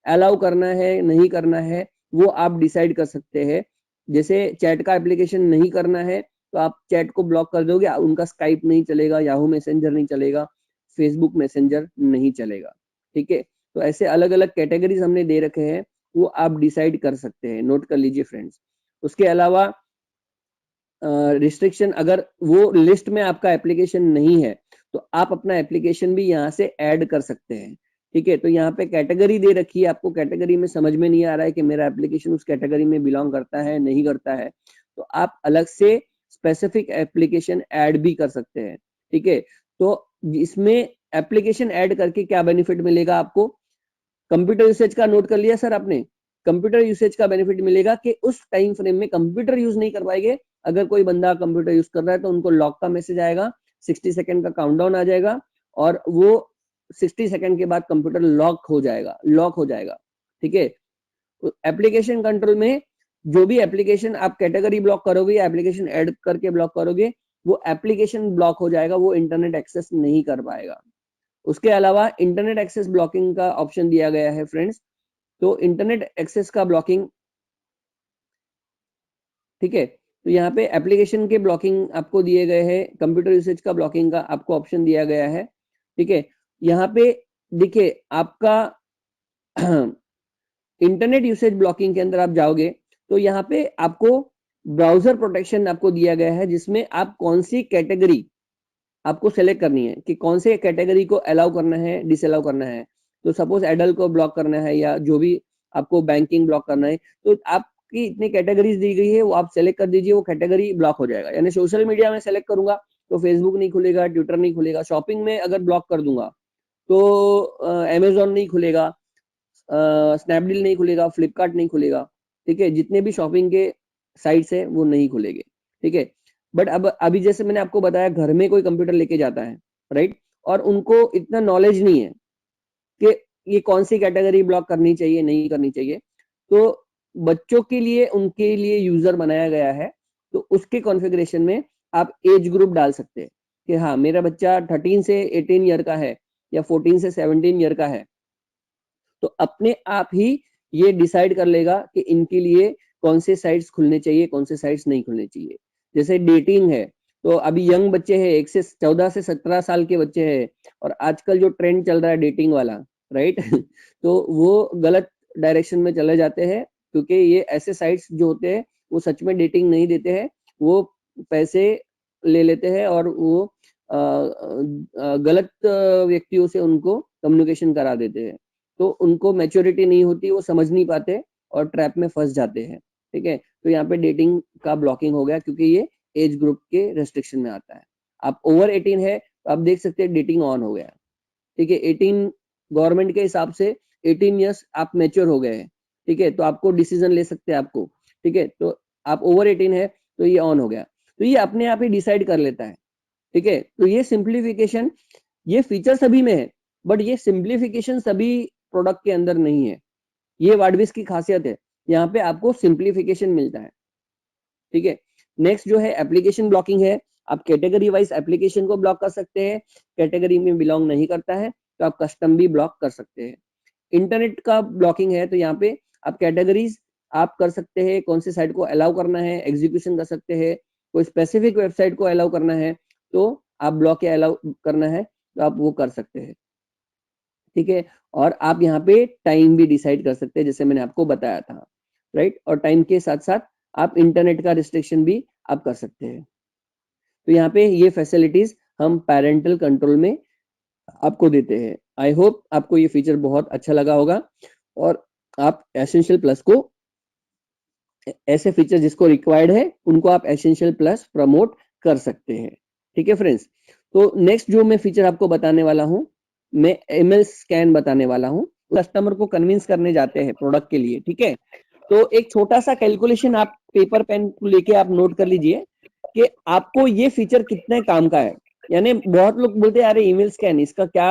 अलाउ करना है नहीं करना है, वो आप डिसाइड कर सकते हैं। जैसे चैट का एप्लीकेशन नहीं करना है तो आप चैट को ब्लॉक कर दोगे, उनका स्काइप नहीं चलेगा, याहू मैसेंजर नहीं चलेगा, फेसबुक मैसेंजर नहीं चलेगा। ठीक है, तो ऐसे अलग अलग कैटेगरीज हमने दे रखे हैं, वो आप डिसाइड कर सकते हैं, नोट कर लीजिए फ्रेंड्स। उसके अलावा रिस्ट्रिक्शन, अगर वो लिस्ट में आपका एप्लीकेशन नहीं है तो आप अपना एप्लीकेशन भी यहाँ से ऐड कर सकते हैं। ठीक है, तो यहाँ पे कैटेगरी दे रखी है, आपको कैटेगरी में समझ में नहीं आ रहा है कि मेरा एप्लीकेशन उस कैटेगरी में बिलोंग करता है नहीं करता है, तो आप अलग से स्पेसिफिक एप्लीकेशन ऐड भी कर सकते हैं। ठीक है, तो इसमें एप्लीकेशन ऐड करके क्या बेनिफिट मिलेगा आपको, कंप्यूटर यूसेज का नोट कर लिया सर आपने, कंप्यूटर यूसेज का बेनिफिट मिलेगा कि उस टाइम फ्रेम में कंप्यूटर यूज नहीं कर पाएंगे। अगर कोई बंदा कंप्यूटर यूज कर रहा है तो उनको लॉक का मैसेज आएगा, 60 सेकंड का काउंटडाउन आ जाएगा और वो 60 सेकंड के बाद कंप्यूटर लॉक हो जाएगा। ठीक है, एप्लीकेशन कंट्रोल में जो भी एप्लीकेशन आप कैटेगरी ब्लॉक करोगे या एप्लीकेशन ऐड करके ब्लॉक करोगे, वो एप्लीकेशन ब्लॉक हो जाएगा, वो इंटरनेट एक्सेस नहीं कर पाएगा। उसके अलावा इंटरनेट एक्सेस ब्लॉकिंग का ऑप्शन दिया गया है फ्रेंड्स, तो इंटरनेट एक्सेस का ब्लॉकिंग, ठीक है, तो यहाँ पे एप्लीकेशन के ब्लॉकिंग आपको दिए गए हैं, कंप्यूटर यूसेज का ब्लॉकिंग का आपको ऑप्शन दिया गया है। ठीक है, यहाँ पे देखिए आपका इंटरनेट यूसेज ब्लॉकिंग के अंदर आप जाओगे तो यहाँ पे आपको ब्राउजर प्रोटेक्शन आपको दिया गया है, जिसमें आप कौन सी कैटेगरी आपको सेलेक्ट करनी है कि कौन से कैटेगरी को अलाउ करना है डिसअलाउ करना है। तो सपोज एडल्ट को ब्लॉक करना है या जो भी आपको बैंकिंग ब्लॉक करना है, तो आपकी इतनी कैटेगरीज दी गई है, वो आप सेलेक्ट कर दीजिए, वो कैटेगरी ब्लॉक हो जाएगा। यानी सोशल मीडिया में सेलेक्ट करूंगा तो फेसबुक नहीं खुलेगा, ट्विटर नहीं खुलेगा, शॉपिंग में अगर ब्लॉक कर दूंगा तो अमेजोन नहीं खुलेगा, स्नैपडील नहीं खुलेगा, फ्लिपकार्ट नहीं खुलेगा। ठीक है, जितने भी शॉपिंग के साइट्स है वो नहीं खुलेंगे। ठीक है, बट अब अभी जैसे मैंने आपको बताया, घर में कोई कंप्यूटर लेके जाता है, राइट, और उनको इतना नॉलेज नहीं है कि ये कौन सी कैटेगरी ब्लॉक करनी चाहिए नहीं करनी चाहिए, तो बच्चों के लिए उनके लिए यूजर बनाया गया है। तो उसके कॉन्फ़िगरेशन में आप एज ग्रुप डाल सकते हैं कि हाँ मेरा बच्चा 13 से 18 ईयर का है या 14 से 17 ईयर का है, तो अपने आप ही ये डिसाइड कर लेगा कि इनके लिए कौन से साइट्स खुलने चाहिए, कौन से साइट्स नहीं खुलने चाहिए। जैसे डेटिंग है, तो अभी यंग बच्चे हैं, 14 से 17 साल के बच्चे हैं, और आजकल जो ट्रेंड चल रहा है डेटिंग वाला, राइट तो वो गलत डायरेक्शन में चले जाते हैं, क्योंकि ये ऐसे साइट्स जो होते हैं वो सच में डेटिंग नहीं देते हैं, वो पैसे ले लेते हैं और वो गलत व्यक्तियों से उनको कम्युनिकेशन करा देते हैं। तो उनको मैच्योरिटी नहीं होती, वो समझ नहीं पाते और ट्रैप में फंस जाते हैं। ठीक है, तो यहाँ पे डेटिंग का ब्लॉकिंग हो गया क्योंकि ये एज ग्रुप के रेस्ट्रिक्शन में आता है। आप ओवर 18 है तो आप देख सकते हैं डेटिंग ऑन हो गया। ठीक है, 18 गवर्नमेंट के हिसाब से 18 ईयर्स आप मैच्योर हो गए हैं। ठीक है, तो आपको डिसीजन ले सकते हैं आपको। ठीक है, तो आप ओवर 18 है तो ये ऑन हो गया, तो ये अपने आप ही डिसाइड कर लेता है। ठीक है, तो ये सिंप्लीफिकेशन, ये फीचर सभी में है, बट ये सिंप्लीफिकेशन सभी प्रोडक्ट के अंदर नहीं है। ये वाडविस की खासियत है, यहाँ पे आपको सिंप्लीफिकेशन मिलता है। ठीक है, नेक्स्ट जो है एप्लीकेशन ब्लॉकिंग है। आप कैटेगरी वाइज एप्लीकेशन को ब्लॉक कर सकते हैं, कैटेगरी में बिलोंग नहीं करता है तो आप कस्टम भी ब्लॉक कर सकते हैं। इंटरनेट का ब्लॉकिंग है, तो यहाँ पे आप कैटेगरीज आप कर सकते हैं, कौन सी साइट को अलाउ करना है, एग्जीक्यूशन कर सकते हैं, कोई स्पेसिफिक वेबसाइट को अलाउ करना है तो आप ब्लॉक या अलाउ करना है तो आप वो कर सकते हैं। ठीक है, और आप यहाँ पे टाइम भी डिसाइड कर सकते हैं, जैसे मैंने आपको बताया था, राइट, और टाइम के साथ साथ आप इंटरनेट का रिस्ट्रिक्शन भी आप कर सकते हैं। तो यहाँ पे ये फैसिलिटीज हम पेरेंटल कंट्रोल में आपको देते हैं। आई होप आपको ये फीचर बहुत अच्छा लगा होगा और आप एसेंशियल प्लस को, ऐसे फीचर जिसको रिक्वायर्ड है उनको आप एसेंशियल प्लस प्रमोट कर सकते हैं। ठीक है फ्रेंड्स, तो नेक्स्ट जो मैं फीचर आपको बताने वाला हूँ, मैं ईमेल स्कैन बताने वाला हूँ। कस्टमर को कन्विंस करने जाते हैं प्रोडक्ट के लिए। ठीक है, तो एक छोटा सा कैलकुलेशन आप पेपर पेन लेके आप नोट कर लीजिए कि आपको ये फीचर कितने काम का है। यानी बहुत लोग बोलते हैं अरे ईमेल स्कैन इसका क्या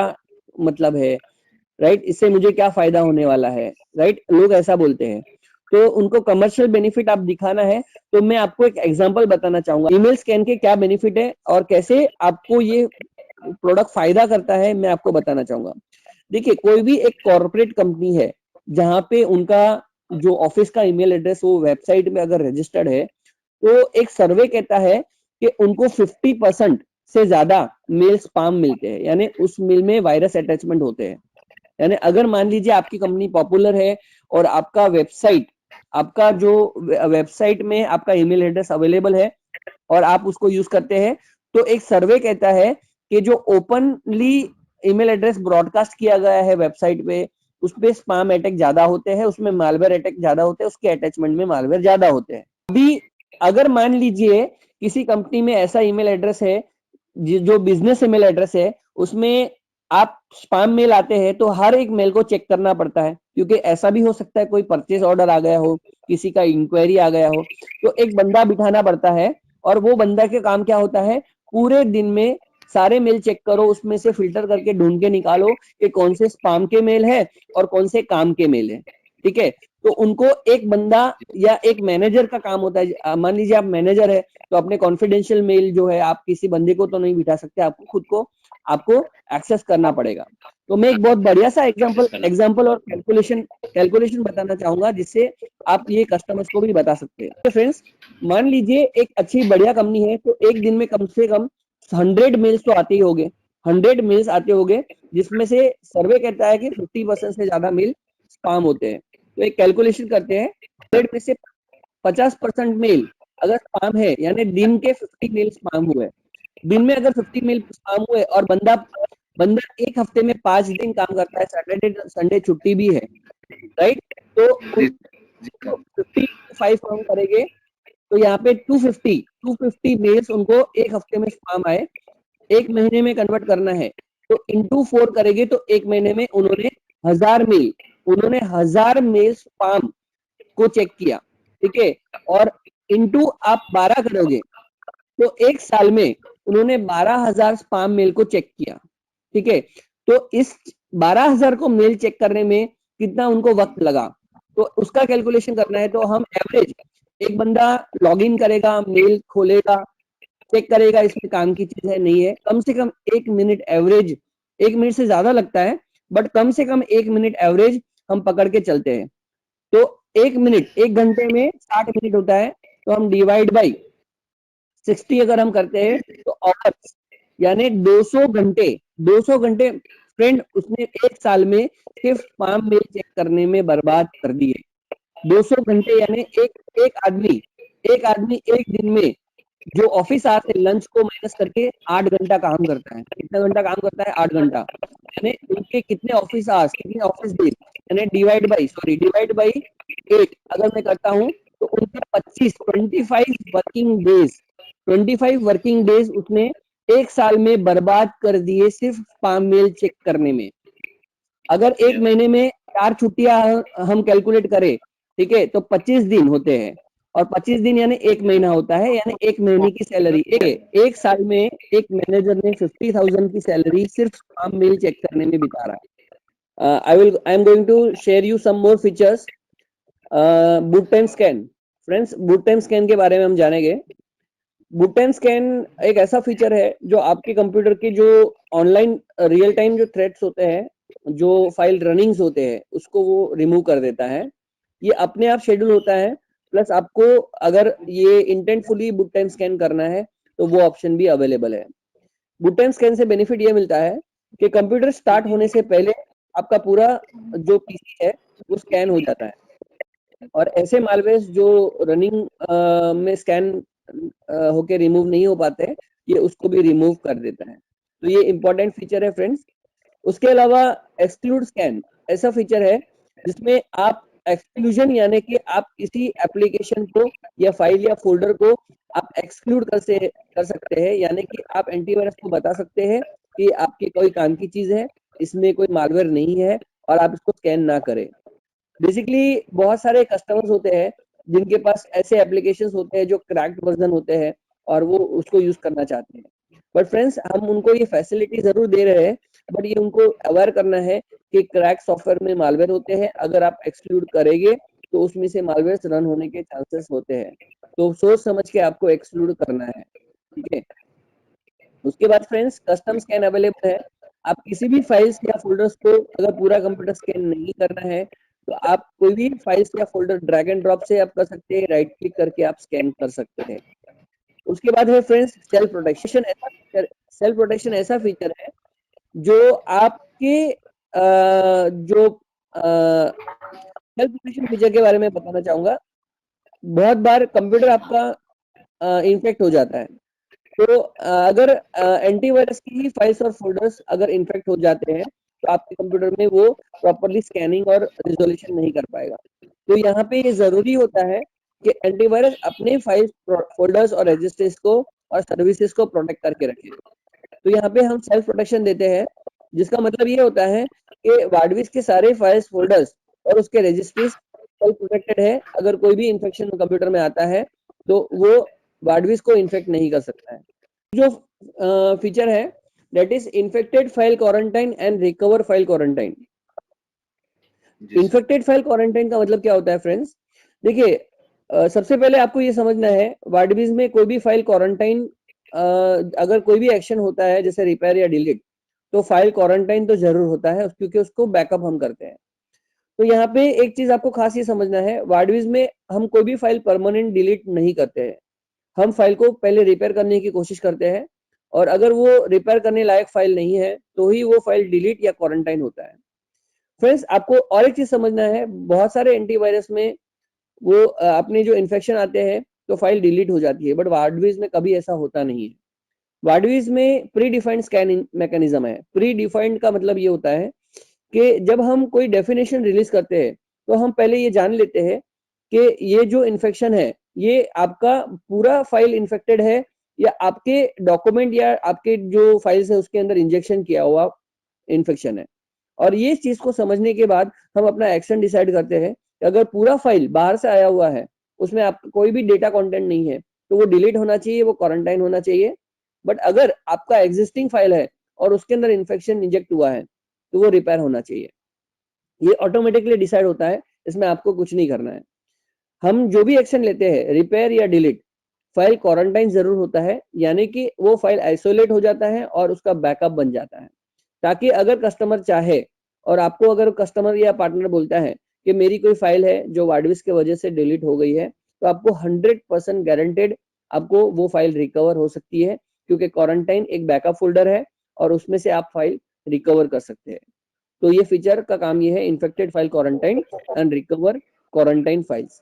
मतलब है, राइट, इससे मुझे क्या फायदा होने वाला है, राइट, लोग ऐसा बोलते हैं। तो उनको कमर्शियल बेनिफिट आप दिखाना है, तो मैं आपको एक एग्जांपल बताना चाहूंगा ईमेल स्कैन के क्या बेनिफिट है और कैसे आपको ये प्रोडक्ट फायदा करता है, मैं आपको बताना चाहूंगा। देखिए, कोई भी एक कॉर्पोरेट कंपनी है जहां पे उनका जो ऑफिस का ईमेल एड्रेस वो वेबसाइट में अगर रजिस्टर्ड है, तो एक सर्वे कहता है कि उनको 50% से ज्यादा मेल स्पैम मिलते हैं, यानी उस मेल में वायरस अटैचमेंट होते हैं। यानी अगर मान लीजिए आपकी कंपनी पॉपुलर है और आपका वेबसाइट, आपका जो वेबसाइट में आपका ईमेल एड्रेस अवेलेबल है और आप उसको यूज करते हैं, तो एक सर्वे कहता है कि जो ओपनली ईमेल एड्रेस ब्रॉडकास्ट किया गया है वेबसाइट पे, उसपे स्पैम अटैक ज्यादा होते हैं, उसमें मालवेयर अटैक ज्यादा होते हैं, उसके अटैचमेंट में मालवेयर ज्यादा होते हैं। अभी अगर मान लीजिए किसी कंपनी में ऐसा ईमेल एड्रेस है जो बिजनेस ईमेल एड्रेस है, उसमें आप स्पैम मेल आते हैं, तो हर एक मेल को चेक करना पड़ता है, क्योंकि ऐसा भी हो सकता है कोई परचेज ऑर्डर आ गया हो, किसी का इंक्वायरी आ गया हो, तो एक बंदा बिठाना पड़ता है। और वो बंदा के काम क्या होता है, पूरे दिन में सारे मेल चेक करो, उसमें से फिल्टर करके ढूंढ के निकालो कि कौन से स्पैम के मेल है और कौन से काम के मेल है। ठीक है, तो उनको एक बंदा या एक मैनेजर का काम होता है। मान लीजिए आप मैनेजर है, तो अपने कॉन्फिडेंशियल मेल जो है आप किसी बंदे को तो नहीं बिठा सकते, आपको खुद को आपको एक्सेस करना पड़ेगा। तो मैं एक बहुत बढ़िया सा एग्जांपल और कैलकुलेशन बताना चाहूंगा, जिससे आप ये कस्टमर्स को भी बता सकते हैं। तो फ्रेंड्स, मान लीजिए एक अच्छी बढ़िया कंपनी है, तो एक दिन में कम से कम 100 मेल्स तो आते ही होंगे, 100 मेल्स आते होंगे, जिसमें से सर्वे कहता है कि 50% से ज्यादा मेल स्पैम होते हैं। तो एक कैलकुलेशन करते हैं, 100 में से 50% मेल अगर स्पैम है, यानी दिन के 50 मेल स्पैम हुए, दिन में अगर 50 मेल स्पैम हुए और बंदा बंदा एक हफ्ते में 5 दिन काम करता है, सैटरडे संडे छुट्टी भी है, राइट, तो जी उनको 55 काउंट करेंगे, तो यहाँ पे 250 मेल्स उनको एक हफ्ते में स्पैम आए, एक महीने में कन्वर्ट करना है, तो इंटू 4 करेंगे, तो एक महीने में उन्होंने 1000 मेल स्पैम को चेक किया। ठीक है, और इंटू आप 12 करोगे, तो एक साल में उन्होंने 12,000 स्पैम मेल को चेक किया। ठीक है, तो इस 12,000 को मेल चेक करने में कितना उनको वक्त लगा, तो उसका कैलकुलेशन करना है। तो हम एवरेज, एक बंदा लॉगिन करेगा, मेल खोलेगा, चेक करेगा इसमें काम की चीज है नहीं है, कम से कम 1 मिनट एवरेज, 1 मिनट से ज्यादा लगता है, बट कम से कम 1 मिनट एवरेज हम पकड़ के चलते हैं। तो 1 मिनट, 1 घंटे में 60 मिनट होता है, तो हम डिवाइड बाई 60 अगर हम करते हैं, तो आवर्स यानी 200 घंटे, 200 घंटे फ्रेंड उसने एक साल में सिर्फ स्पैम मेल चेक करने में बर्बाद कर दिए। 200 घंटे यानी एक आदमी एक दिन में जो ऑफिस आवर से लंच को माइनस करके 8 घंटा काम करता है। कितना घंटा काम करता है? 8 घंटा। यानी उनके कितने ऑफिस आवर्स, कितने ऑफिस डेज, यानी डिवाइड बाई 8 अगर मैं करता हूँ, तो उनके 25 वर्किंग डेज उसने एक साल में बर्बाद कर दिए सिर्फ स्पैम मेल चेक करने में। अगर एक महीने में 4 छुट्टियां हम कैलकुलेट करें, ठीक है, तो 25 दिन होते हैं, और 25 दिन यानी एक महीना होता है, यानी एक महीने की सैलरी। एक साल में एक मैनेजर ने 50,000 की सैलरी सिर्फ स्पैम मेल चेक करने में बिता रहा है। I am going to share you some more features. Boot time scan, friends, boot time scan के बारे में हम जानेंगे। बूट टाइम स्कैन एक ऐसा फीचर है जो आपके कंप्यूटर के जो ऑनलाइन रियल टाइम जो थ्रेड्स होते हैं, जो फाइल रनिंग्स होते हैं, उसको वो रिमूव कर देता है। ये अपने आप शेड्यूल होता है, प्लस आपको अगर ये इंटेंटफुली बूट टाइम स्कैन करना है, तो वो ऑप्शन भी अवेलेबल है। बूट टाइम स्कैन से बेनिफिट ये मिलता है कि कंप्यूटर स्टार्ट होने से पहले आपका पूरा जो पीसी है वो स्कैन हो जाता है, और ऐसे मालवेयर जो रनिंग में स्कैन होके रिमूव नहीं हो पाते, ये उसको भी रिमूव कर देता है। तो ये इंपॉर्टेंट फीचर है फ्रेंड्स। उसके अलावा एक्सक्लूड स्कैन ऐसा फीचर है जिसमें आप एक्सक्लूजन यानी कि आप किसी एप्लीकेशन को या फाइल या फोल्डर को आप एक्सक्लूड कर सकते हैं, यानी कि आप एंटीवायरस को बता सकते हैं कि आपके कोई काम की चीज है, इसमें कोई मालवेयर नहीं है, और आप इसको स्कैन ना करें। बेसिकली बहुत सारे कस्टमर्स होते हैं जिनके पास ऐसे एप्लीकेशंस होते हैं जो क्रैक्ड वर्जन होते हैं और वो उसको यूज करना चाहते हैं, बट फ्रेंड्स हम उनको ये फैसिलिटी जरूर दे रहे हैं, बट ये उनको अवेयर करना है कि क्रैक सॉफ्टवेयर में मालवेयर होते हैं, अगर आप एक्सक्लूड करेंगे तो उसमें से मालवेयर रन होने के चांसेस होते हैं, तो सोच समझ के आपको एक्सक्लूड करना है, ठीक है। उसके बाद फ्रेंड्स कस्टम स्कैन अवेलेबल है। आप किसी भी फाइल्स या फोल्डर्स को अगर पूरा कंप्यूटर स्कैन नहीं करना है तो आप कोई भी फाइल्स या फोल्डर ड्रैग एंड ड्रॉप से आप कर सकते हैं, राइट क्लिक करके आप स्कैन कर सकते हैं। उसके बाद है फ्रेंड्स सेल्फ प्रोटेक्शन ऐसा फीचर है जो आपके जो सेल्फ प्रोटेक्शन फीचर के बारे में बताना चाहूंगा। बहुत बार कंप्यूटर आपका इन्फेक्ट हो जाता है, तो अगर एंटीवायरस की ही फाइल्स और फोल्डर्स अगर इन्फेक्ट हो जाते हैं तो आपके कंप्यूटर में वो प्रॉपरली स्कैनिंग और रिजोल्यूशन नहीं कर पाएगा। तो यहाँ पे ये जरूरी होता है कि एंटीवायरस अपने फाइल्स, फोल्डर्स और रजिस्टर्स को और सर्विसेज को प्रोटेक्ट करके रखे। तो यहाँ पे हम सेल्फ प्रोटेक्शन देते हैं, जिसका मतलब ये होता है कि वार्डविस के सारे फाइल्स, फोल्डर्स और उसके रजिस्ट्रीज सेल्फ प्रोटेक्टेड है। अगर कोई भी इंफेक्शन कंप्यूटर में आता है तो वो वार्डविस को इन्फेक्ट नहीं कर सकता है। जो फीचर है that is infected file quarantine and recover file quarantine. Infected file quarantine का मतलब क्या होता है फ्रेंड्स? देखिए, सबसे पहले आपको ये समझना है वार्डविस में कोई भी फाइल क्वारंटाइन, अगर कोई भी एक्शन होता है जैसे रिपेयर या डिलीट, तो फाइल क्वारंटाइन तो जरूर होता है क्योंकि उसको बैकअप हम करते हैं। तो यहाँ पे एक चीज आपको खास ये समझना है, वार्डविस में हम कोई भी फाइल परमानेंट डिलीट नहीं करते हैं। हम फाइल को पहले रिपेयर करने की कोशिश करते हैं और अगर वो रिपेयर करने लायक फाइल नहीं है तो ही वो फाइल डिलीट या क्वारंटाइन होता है। फ्रेंड्स, आपको और एक चीज समझना है, बहुत सारे एंटीवायरस में वो अपने जो इन्फेक्शन आते हैं तो फाइल डिलीट हो जाती है, बट वार्डविस में कभी ऐसा होता नहीं है। वार्डविस में प्री डिफाइंड स्कैनिंग मैकेनिज्म है। प्री डिफाइंड का मतलब ये होता है कि जब हम कोई डेफिनेशन रिलीज करते हैं तो हम पहले ये जान लेते हैं कि ये जो इन्फेक्शन है ये आपका पूरा फाइल इन्फेक्टेड है या आपके डॉक्यूमेंट या आपके जो फाइल्स है उसके अंदर इंजेक्शन किया हुआ इन्फेक्शन है। और ये चीज को समझने के बाद हम अपना एक्शन डिसाइड करते हैं कि अगर पूरा फाइल बाहर से आया हुआ है, उसमें आप कोई भी डेटा कंटेंट नहीं है, तो वो डिलीट होना चाहिए, वो क्वारंटाइन होना चाहिए। बट अगर आपका एग्जिस्टिंग फाइल है और उसके अंदर इन्फेक्शन इंजेक्ट हुआ है तो वो रिपेयर होना चाहिए। ये ऑटोमेटिकली डिसाइड होता है, इसमें आपको कुछ नहीं करना है। हम जो भी एक्शन लेते हैं, रिपेयर या डिलीट, फाइल क्वारंटाइन जरूर होता है, यानी कि वो फाइल आइसोलेट हो जाता है और उसका बैकअप बन जाता है, ताकि अगर कस्टमर चाहे और आपको अगर कस्टमर या पार्टनर बोलता है कि मेरी कोई फाइल है जो वार्डविस की वजह से डिलीट हो गई है, तो आपको 100% गारंटेड आपको वो फाइल रिकवर हो सकती है, क्योंकि क्वारंटाइन एक बैकअप फोल्डर है और उसमें से आप फाइल रिकवर कर सकते हैं। तो ये फीचर का काम ये है, infected file quarantine and recover quarantine files.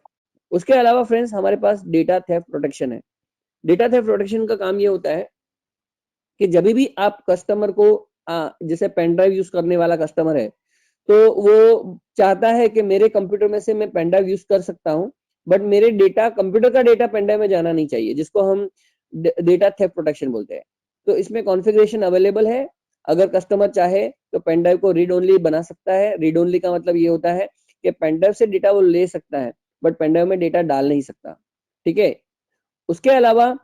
उसके अलावा फ्रेंड्स हमारे पास डेटा थेफ्ट प्रोटेक्शन है। डेटा थेफ्ट प्रोटेक्शन का काम ये होता है कि जब भी आप कस्टमर को, जैसे पेन ड्राइव यूज करने वाला कस्टमर है तो वो चाहता है कि मेरे कंप्यूटर में से मैं पेन ड्राइव यूज कर सकता हूँ, बट मेरे डेटा, कंप्यूटर का डेटा पेन ड्राइव में जाना नहीं चाहिए, जिसको हम डेटा थेफ्ट प्रोटेक्शन बोलते हैं। तो इसमें कॉन्फ़िगरेशन अवेलेबल है। अगर कस्टमर चाहे तो पेन ड्राइव को रीड ओनली बना सकता है। रीड ओनली का मतलब ये होता है कि पेन ड्राइव से डेटा वो ले सकता है बट पेन ड्राइव में डेटा डाल नहीं सकता, ठीक है। उसके अलावा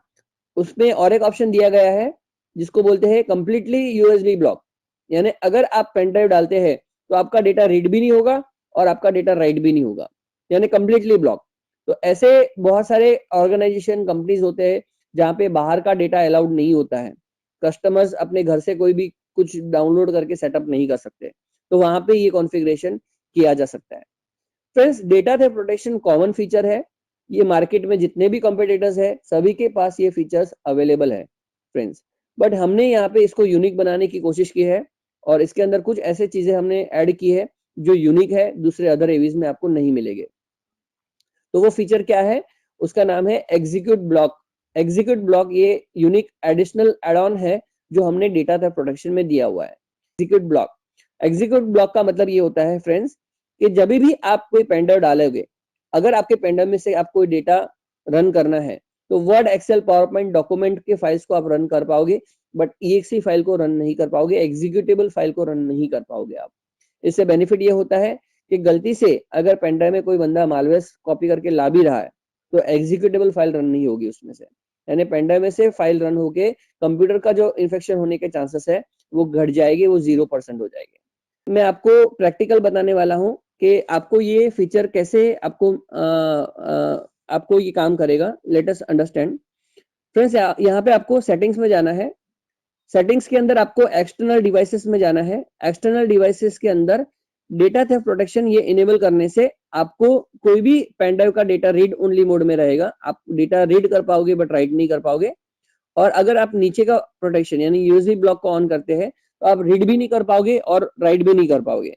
उसमें और एक ऑप्शन दिया गया है जिसको बोलते हैं कंप्लीटली यूएसबी ब्लॉक, यानी अगर आप पेन ड्राइव डालते हैं तो आपका डेटा रीड भी नहीं होगा और आपका डेटा राइट भी नहीं होगा, यानी कंप्लीटली ब्लॉक। तो ऐसे बहुत सारे ऑर्गेनाइजेशन, कंपनीज होते हैं जहाँ पे बाहर का डेटा अलाउड नहीं होता है, कस्टमर्स अपने घर से कोई भी कुछ डाउनलोड करके सेटअप नहीं कर सकते, तो वहां पे ये कॉन्फ़िगरेशन किया जा सकता है। Friends, data theft protection common feature है। ये मार्केट में जितने भी कॉम्पिटिटर्स है सभी के पास ये फीचर्स अवेलेबल है फ्रेंड्स, बट हमने यहाँ पे इसको यूनिक बनाने की कोशिश की है और इसके अंदर कुछ ऐसे चीजें हमने ऐड की है जो यूनिक है, दूसरे अदर एवीज में आपको नहीं मिलेंगे। तो वो फीचर क्या है? उसका नाम है एग्जीक्यूट ब्लॉक। एग्जीक्यूट ब्लॉक ये यूनिक एडिशनल एड ऑन है जो हमने डेटा थेफ्ट प्रोटेक्शन में दिया हुआ है। एग्जीक्यूट ब्लॉक, एग्जीक्यूट ब्लॉक का मतलब ये होता है फ्रेंड्स कि जब भी आप कोई पेन ड्राइव डालोगे, अगर आपके पेन ड्राइव में से आप कोई डेटा रन करना है तो word, excel, power point document के फाइल्स को आप रन कर पाओगे, बट EXE फाइल को रन नहीं कर पाओगे, एग्जीक्यूटेबल फाइल को रन नहीं कर पाओगे आप। इससे बेनिफिट ये होता है कि गलती से अगर पेन ड्राइव में कोई बंदा मालवेयर कॉपी करके ला भी रहा है तो एग्जीक्यूटेबल फाइल रन नहीं होगी उसमें से। यानी पेन ड्राइव में से फाइल रन होके कंप्यूटर का जो इन्फेक्शन होने के चांसेस है वो घट जाएंगे, वो 0% हो जाएंगे। मैं आपको प्रैक्टिकल बताने वाला हूँ कि आपको ये फीचर कैसे आपको ये काम करेगा। Let us understand. फ्रेंड्स, यहाँ पे आपको सेटिंग्स में जाना है। सेटिंग्स के अंदर आपको एक्सटर्नल डिवाइसेस में जाना है। एक्सटर्नल डिवाइसेस के अंदर डेटा थेफ्ट प्रोटेक्शन ये इनेबल करने से आपको कोई भी पेन ड्राइव का डेटा रीड ओनली मोड में रहेगा। आप डेटा रीड कर पाओगे बट राइट नहीं कर पाओगे। और अगर आप नीचे का प्रोटेक्शन यानी यूएसबी ब्लॉक को ऑन करते हैं तो आप रीड भी नहीं कर पाओगे और राइट भी नहीं कर पाओगे।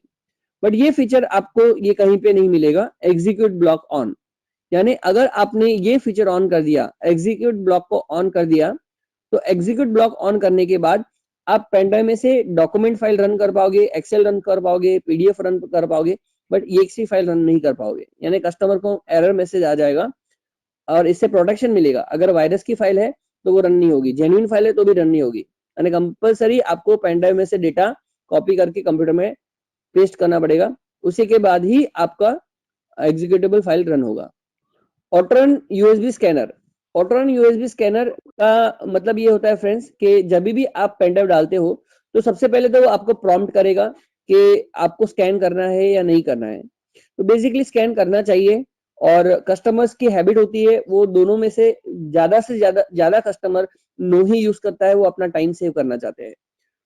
बट ये फीचर आपको ये कहीं पे नहीं मिलेगा, एग्जीक्यूट ब्लॉक ऑन। यानी अगर आपने ये फीचर ऑन कर दिया, एग्जीक्यूट ब्लॉक को ऑन कर दिया, तो एग्जीक्यूट ब्लॉक ऑन करने के बाद आप पेन ड्राइव में से डॉक्यूमेंट फाइल रन कर पाओगे, एक्सेल रन कर पाओगे, पीडीएफ रन कर पाओगे, बट EXE फाइल रन नहीं कर पाओगे। यानी कस्टमर को एरर मैसेज आ जाएगा और इससे प्रोटेक्शन मिलेगा। अगर वायरस की फाइल है तो वो रन नहीं होगी, जेन्युइन फाइल है तो भी रन नहीं होगी। यानी कंपलसरी आपको पेन ड्राइव में से डेटा कॉपी करके कंप्यूटर में पेस्ट करना पड़ेगा, उसी के बाद ही आपका एग्जीक्यूटेबल फाइल रन होगा। Autorun USB scanner. Autorun USB scanner का मतलब ये होता है फ्रेंड्स कि जब भी आप पेन ड्राइव डालते हो तो सबसे पहले तो वो आपको प्रॉम्प्ट करेगा कि आपको स्कैन करना है या नहीं करना है। तो बेसिकली स्कैन करना चाहिए। और कस्टमर्स की हैबिट होती है, वो दोनों में से ज्यादा कस्टमर नो ही यूज करता है, वो अपना टाइम सेव करना चाहते हैं।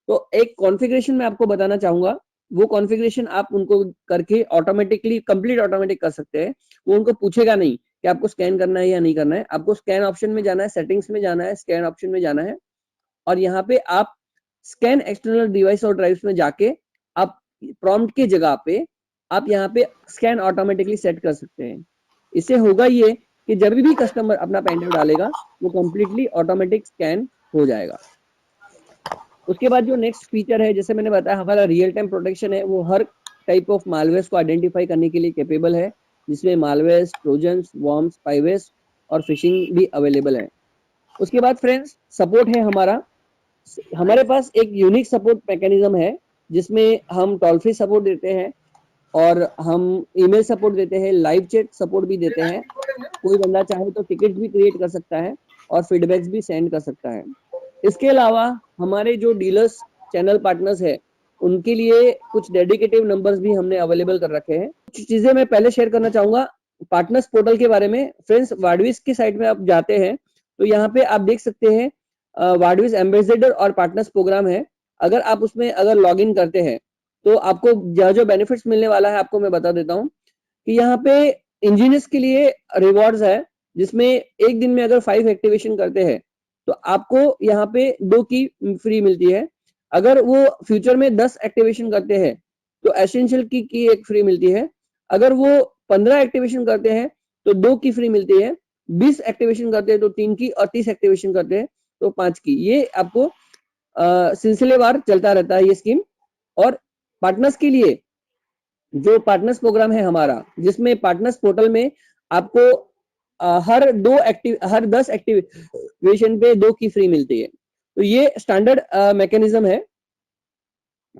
तो एक कॉन्फ़िगरेशन मैं आपको बताना चाहूंगा, वो कॉन्फ़िगरेशन आप उनको करके ऑटोमेटिकली कंप्लीट ऑटोमेटिक कर सकते हैं। वो उनको पूछेगा नहीं कि आपको स्कैन करना है या नहीं करना है। आपको स्कैन ऑप्शन में जाना है, सेटिंग्स में जाना है, स्कैन ऑप्शन में जाना है और यहाँ पे आप स्कैन एक्सटर्नल डिवाइस और ड्राइव्स में जाके आप प्रॉम्प्ट की जगह पे आप यहाँ पे स्कैन ऑटोमेटिकली सेट कर सकते हैं। इससे होगा ये कि जब भी कस्टमर अपना पेन ड्राइव डालेगा वो कंप्लीटली ऑटोमेटिक स्कैन हो जाएगा। उसके बाद जो नेक्स्ट फीचर है, जैसे मैंने बताया, हमारा रियल टाइम प्रोटेक्शन है, वो हर टाइप ऑफ मालवेयर को आइडेंटिफाई करने के लिए कैपेबल है, जिसमें मालवेयर, ट्रोजन्स, वॉर्म्स, स्पाईवेयर और फिशिंग भी अवेलेबल है। उसके बाद फ्रेंड्स सपोर्ट है हमारे पास एक यूनिक सपोर्ट मैकेनिज्म है, जिसमें हम टोल फ्री सपोर्ट देते हैं और हम ईमेल सपोर्ट देते हैं, लाइव चैट सपोर्ट भी देते हैं। कोई बंदा चाहे तो टिकट भी क्रिएट कर सकता है और फीडबैक्स भी सेंड कर सकता है। इसके अलावा हमारे जो डीलर्स चैनल पार्टनर्स है उनके लिए कुछ डेडिकेटिव नंबर्स भी हमने अवेलेबल कर रखे हैं। कुछ चीजें मैं पहले शेयर करना चाहूंगा पार्टनर्स पोर्टल के बारे में। फ्रेंड्स, वाडविस की साइट में आप जाते हैं तो यहाँ पे आप देख सकते हैं वाडविस एम्बेसडर और पार्टनर्स प्रोग्राम है। अगर आप उसमें अगर लॉग इन करते हैं तो आपको जो बेनिफिट्स मिलने वाला है आपको मैं बता देता हूँ कि यहाँ पे इंजीनियर्स के लिए रिवॉर्ड्स है, जिसमें एक दिन में अगर 5 एक्टिवेशन करते हैं तो आपको यहाँ पे 2 की फ्री मिलती है। अगर वो फ्यूचर में 10 एक्टिवेशन करते हैं तो एसेंशियल की 1 फ्री मिलती है। अगर वो 15 एक्टिवेशन करते हैं तो 2 की फ्री मिलती है। 20 एक्टिवेशन करते हैं तो 3 की, और 30 एक्टिवेशन करते हैं तो 5 की। ये आपको सिलसिलेवार चलता रहता है ये स्कीम। और पार्टनर्स के लिए जो पार्टनर्स प्रोग्राम है हमारा, जिसमें पार्टनर्स पोर्टल में आपको हर 10 एक्टिवेशन पे 2 की फ्री मिलती है। तो ये स्टैंडर्ड मैकेनिज्म है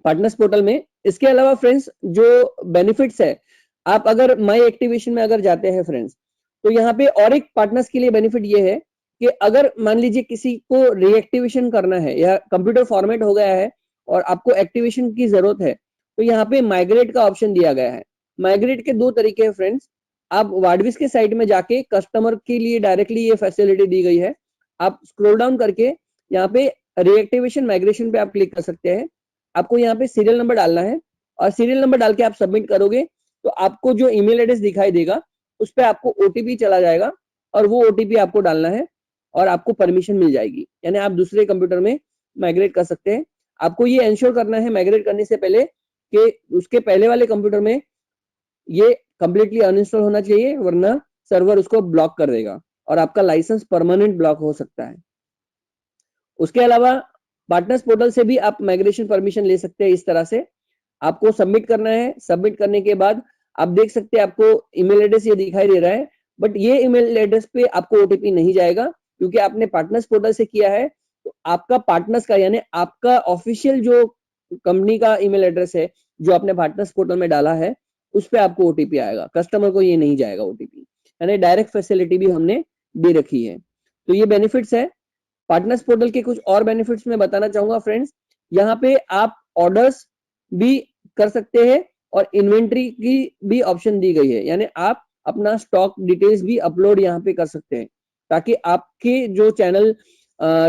पार्टनर्स पोर्टल में। इसके अलावा फ्रेंड्स जो बेनिफिट्स है, आप अगर माई एक्टिवेशन में अगर जाते हैं फ्रेंड्स, तो यहाँ पे और एक पार्टनर्स के लिए बेनिफिट ये है कि अगर मान लीजिए किसी को रीएक्टिवेशन करना है या कंप्यूटर फॉर्मेट हो गया है और आपको एक्टिवेशन की जरूरत है, तो यहाँ पे माइग्रेट का ऑप्शन दिया गया है। माइग्रेट के 2 तरीके हैं फ्रेंड्स। आप वाडविस के साइट में जाके कस्टमर के लिए डायरेक्टली ये फैसिलिटी दी गई है। आप स्क्रॉल डाउन करके यहाँ पे रीएक्टिवेशन माइग्रेशन पे आप क्लिक कर सकते हैं। आपको यहाँ पे सीरियल नंबर डालना है और सीरियल नंबर डाल के आप सबमिट करोगे तो आपको जो ईमेल एड्रेस दिखाई देगा उस पर आपको ओटीपी चला जाएगा और वो ओटीपी आपको डालना है और आपको परमिशन मिल जाएगी। यानी आप दूसरे कंप्यूटर में माइग्रेट कर सकते हैं। आपको ये इंश्योर करना है माइग्रेट करने से पहले कि उसके पहले वाले कंप्यूटर में ये कंप्लीटली अनइंस्टॉल होना चाहिए, वरना सर्वर उसको ब्लॉक कर देगा और आपका लाइसेंस परमानेंट ब्लॉक हो सकता है। उसके अलावा पार्टनर्स पोर्टल से भी आप माइग्रेशन परमिशन ले सकते हैं। इस तरह से आपको सबमिट करना है। सबमिट करने के बाद आप देख सकते हैं आपको ईमेल एड्रेस ये दिखाई दे रहा है, बट ये ईमेल एड्रेस पे आपको ओटीपी नहीं जाएगा क्योंकि आपने पार्टनर्स पोर्टल से किया है। तो आपका पार्टनर्स का यानी आपका ऑफिशियल जो कंपनी का ईमेल एड्रेस है जो आपने पार्टनर्स पोर्टल में डाला है उस पर आपको ओटीपी आएगा, कस्टमर को ये नहीं जाएगा ओटीपी। यानी डायरेक्ट फैसिलिटी भी हमने दे रखी है। तो ये बेनिफिट्स है। पार्टनर्स पोर्टल के कुछ और बेनिफिट्स मैं बताना चाहूंगा फ्रेंड्स। यहाँ पे आप ऑर्डर्स भी कर सकते हैं और इन्वेंट्री की भी ऑप्शन दी गई है, यानी आप अपना स्टॉक डिटेल्स भी अपलोड यहाँ पे कर सकते हैं, ताकि आपके जो चैनल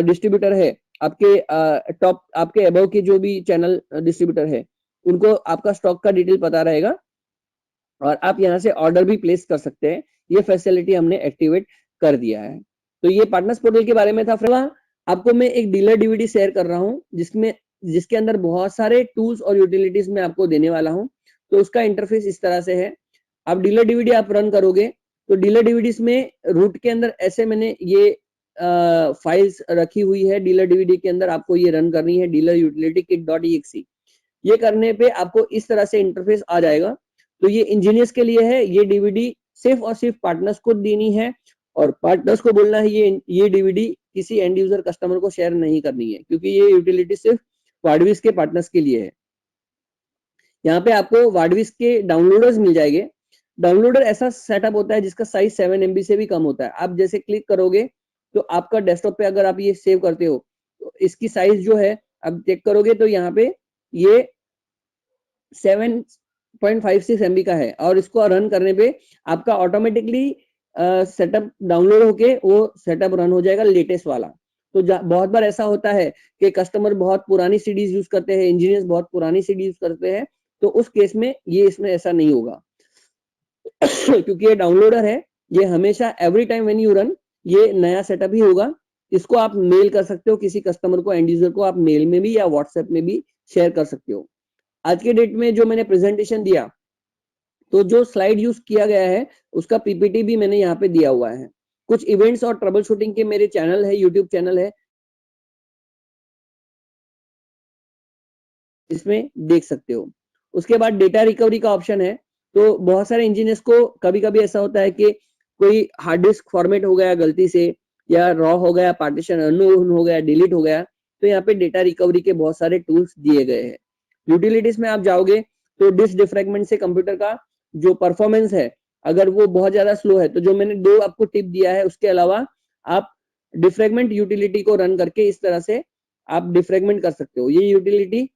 डिस्ट्रीब्यूटर है, आपके टॉप, आपके अबव के जो भी चैनल डिस्ट्रीब्यूटर है, उनको आपका स्टॉक का डिटेल पता रहेगा और आप यहाँ से ऑर्डर भी प्लेस कर सकते हैं। ये फैसिलिटी हमने एक्टिवेट कर दिया है। तो ये पार्टनर्स पोर्टल के बारे में था। फिर आपको मैं एक डीलर डीवीडी शेयर कर रहा हूँ, जिसके अंदर बहुत सारे टूल्स और यूटिलिटीज मैं आपको देने वाला हूँ। तो उसका इंटरफेस इस तरह से है। आप डीलर डीवीडी आप रन करोगे तो डीलर डीवीडीज में रूट के अंदर ऐसे मैंने ये फाइल्स रखी हुई है। डीलर डीवीडी के अंदर आपको ये रन करनी है, डीलर यूटिलिटी किट.exe। ये करने पे आपको इस तरह से इंटरफेस आ जाएगा। तो ये इंजीनियर्स के लिए है। ये डीवीडी सिर्फ और सिर्फ पार्टनर्स को देनी है और पार्टनर्स को बोलना है ये डीवीडी किसी एंड यूजर कस्टमर को शेयर नहीं करनी है, क्योंकि ये यूटिलिटी सिर्फ वाडविस के पार्टनर्स के लिए है। यहाँ पे आपको वाडविस के डाउनलोडर्स मिल जाएंगे। डाउनलोडर ऐसा सेटअप होता है जिसका साइज 7 MB से भी कम होता है। आप जैसे क्लिक करोगे तो आपका डेस्कटॉप पे अगर आप ये सेव करते हो तो इसकी साइज जो है आप चेक करोगे तो यहाँ पे ये 7.56 MB का है और इसको रन करने पे आपका ऑटोमेटिकली सेटअप डाउनलोड होके वो सेटअप रन हो जाएगा लेटेस्ट वाला। तो बहुत बार ऐसा होता है कि कस्टमर बहुत पुरानी सीडीज यूज करते हैं, इंजीनियर्स बहुत पुरानी सीडी यूज करते हैं, तो उस केस में ये इसमें ऐसा नहीं होगा क्योंकि ये डाउनलोडर है। ये हमेशा every time when you run ये नया सेटअप ही होगा। इसको आप मेल कर सकते हो किसी कस्टमर को, एंड यूजर को आप मेल में भी या व्हाट्सएप में भी शेयर कर सकते हो। आज के डेट में जो मैंने प्रेजेंटेशन दिया तो जो स्लाइड यूज किया गया है उसका पीपीटी भी मैंने यहाँ पे दिया हुआ है। कुछ इवेंट्स और ट्रबल शूटिंग के मेरे चैनल है, यूट्यूब चैनल है, इसमें देख सकते हो। उसके बाद डेटा रिकवरी का ऑप्शन है। तो बहुत सारे इंजीनियर्स को कभी कभी ऐसा होता है कि कोई हार्ड डिस्क फॉर्मेट हो गया गलती से, या रॉ हो गया, पार्टीशन अननोन हो गया, डिलीट हो गया, तो यहाँ पे डेटा रिकवरी के बहुत सारे टूल्स दिए गए हैं। यूटिलिटीज में आप जाओगे तो डिस्क डिफ्रैगमेंट से कंप्यूटर का जो परफॉर्मेंस है अगर वो बहुत ज्यादा स्लो है, तो जो मैंने 2 आपको टिप दिया है उसके अलावा आप डिफ्रैगमेंट यूटिलिटी को रन करके इस तरह से आप डिफ्रैगमेंट कर सकते हो। ये यूटिलिटी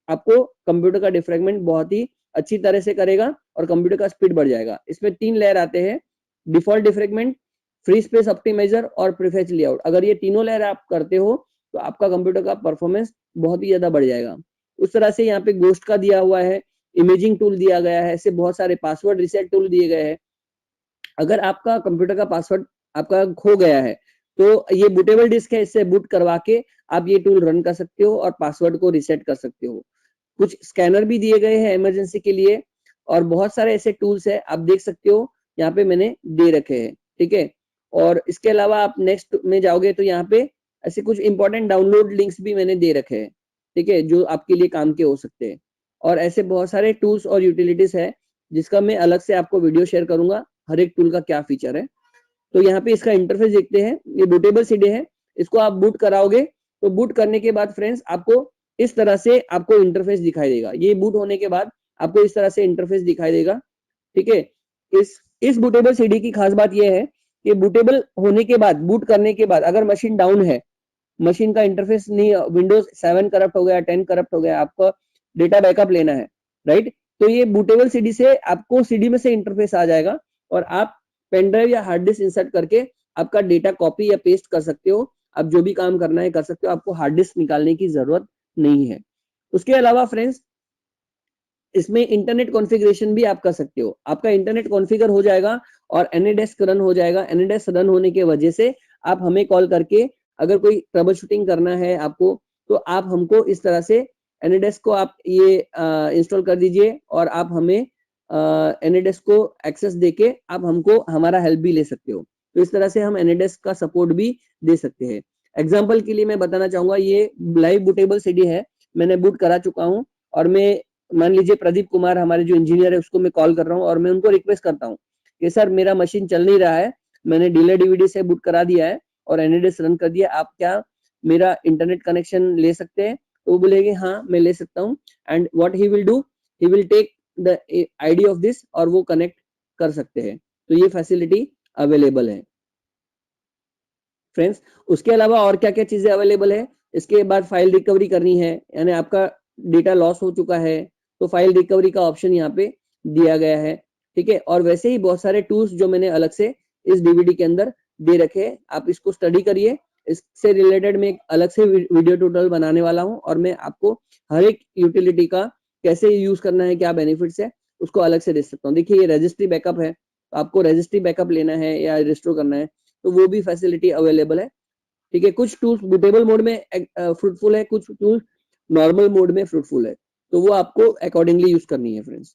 आपको कंप्यूटर का डिफ्रैगमेंट बहुत ही अच्छी तरह से करेगा और कंप्यूटर का स्पीड बढ़ जाएगा। इसमें 3 लेयर आते हैं, default defragment, free space optimizer और प्रीफेच लेआउट। अगर ये तीनों लेयर आप करते हो तो आपका कंप्यूटर का परफॉर्मेंस बहुत ही ज्यादा बढ़ जाएगा। उस तरह से यहाँ पे गोस्ट का दिया हुआ है, इमेजिंग टूल दिया गया है, ऐसे बहुत सारे पासवर्ड रिसेट टूल दिए गए हैं। अगर आपका कंप्यूटर का पासवर्ड आपका खो गया है तो ये बूटेबल डिस्क है, इससे बूट करवा के आप ये टूल रन कर सकते हो और पासवर्ड को रिसेट कर सकते हो। कुछ स्कैनर भी दिए गए हैं इमरजेंसी के लिए और बहुत सारे ऐसे टूल्स है आप देख सकते हो, यहाँ पे मैंने दे रखे हैं। ठीक है, और इसके अलावा आप नेक्स्ट में जाओगे तो यहाँ पे ऐसे कुछ इंपॉर्टेंट डाउनलोड लिंक्स भी मैंने दे रखे हैं, ठीक है, जो आपके लिए काम के हो सकते हैं। और ऐसे बहुत सारे टूल्स और यूटिलिटीज है जिसका मैं अलग से आपको वीडियो शेयर करूंगा, हर एक टूल का क्या फीचर है। तो यहाँ पे इसका इंटरफेस देखते हैं। ये बूटेबल सीडी है, इसको आप बूट कराओगे तो बूट करने के बाद फ्रेंड्स आपको इस तरह से आपको इंटरफेस दिखाई देगा। ये बूट होने के बाद आपको इस तरह से इंटरफेस दिखाई देगा। ठीक है, इस बूटेबल सीडी की खास बात यह है कि बूटेबल होने के बाद, बूट करने के बाद अगर मशीन डाउन है, मशीन का इंटरफेस नहीं, विंडोज 7 करप्ट हो गया, 10 करप्ट हो गया, आपको डेटा बैकअप लेना है, राइट, तो ये बूटेबल सीडी से आपको सीडी में से इंटरफेस आ जाएगा और आप पेन ड्राइव या हार्ड डिस्क इंसर्ट करके आपका डेटा कॉपी या पेस्ट कर सकते हो। आप जो भी काम करना है कर सकते हो, आपको हार्ड डिस्क निकालने की जरूरत नहीं है। उसके अलावा फ्रेंड्स इसमें इंटरनेट कॉन्फ़िगरेशन भी आप कर सकते हो। आपका इंटरनेट कॉन्फ़िगर हो जाएगा और एनएडेस्क रन हो जाएगा। एनएडेस्क रन होने की वजह से आप हमें कॉल करके अगर कोई ट्रबल शूटिंग करना है आपको, तो आप हमको इस तरह से एनएडेस्क को आप ये इंस्टॉल कर दीजिए और आप हमें एनएडेस्क को एक्सेस देके आप हमको हमारा हेल्प भी ले सकते हो। तो इस तरह से हम एनएडेस्क का सपोर्ट भी दे सकते हैं। एग्जाम्पल के लिए मैं बताना चाहूंगा, ये लाइव बूटेबल सीडी है, मैंने बूट करा चुका हूँ और मैं मान लीजिए प्रदीप कुमार हमारे जो इंजीनियर है उसको मैं कॉल कर रहा हूँ और मैं उनको रिक्वेस्ट करता हूँ कि सर मेरा मशीन चल नहीं रहा है, मैंने डीलर डीवीडी से बूट करा दिया है और एनएडेस रन कर दिया, आप क्या मेरा इंटरनेट कनेक्शन ले सकते हैं? तो वो बोलेंगे हाँ मैं ले सकता हूँ। And what he will do, he will take the ID of this और वो कनेक्ट कर सकते हैं। तो ये फैसिलिटी अवेलेबल है। फ्रेंड्स। उसके अलावा और क्या-क्या चीजें अवेलेबल है, इसके बाद फाइल रिकवरी करनी है, यानी आपका डेटा लॉस हो चुका है तो फाइल रिकवरी का ऑप्शन यहाँ पे दिया गया है, ठीक है। और वैसे ही बहुत सारे टूल्स जो मैंने अलग से इस डीवीडी के अंदर दे रखे हैं, आप इसको स्टडी करिए। इससे रिलेटेड मैं एक अलग से वीडियो ट्यूटोरियल बनाने वाला हूँ और मैं आपको हर एक यूटिलिटी का कैसे यूज करना है, क्या बेनिफिट्स है, उसको अलग से दे सकता हूँ। देखिए ये रजिस्ट्री बैकअप है, आपको रजिस्ट्री बैकअप लेना है या रिस्टोर करना है तो वो भी फैसिलिटी अवेलेबल है, ठीक है। कुछ टूल्स बूटेबल मोड में फ्रूटफुल है, कुछ टूल्स नॉर्मल मोड में फ्रूटफुल है, तो वो आपको अकॉर्डिंगली यूज करनी है फ्रेंड्स।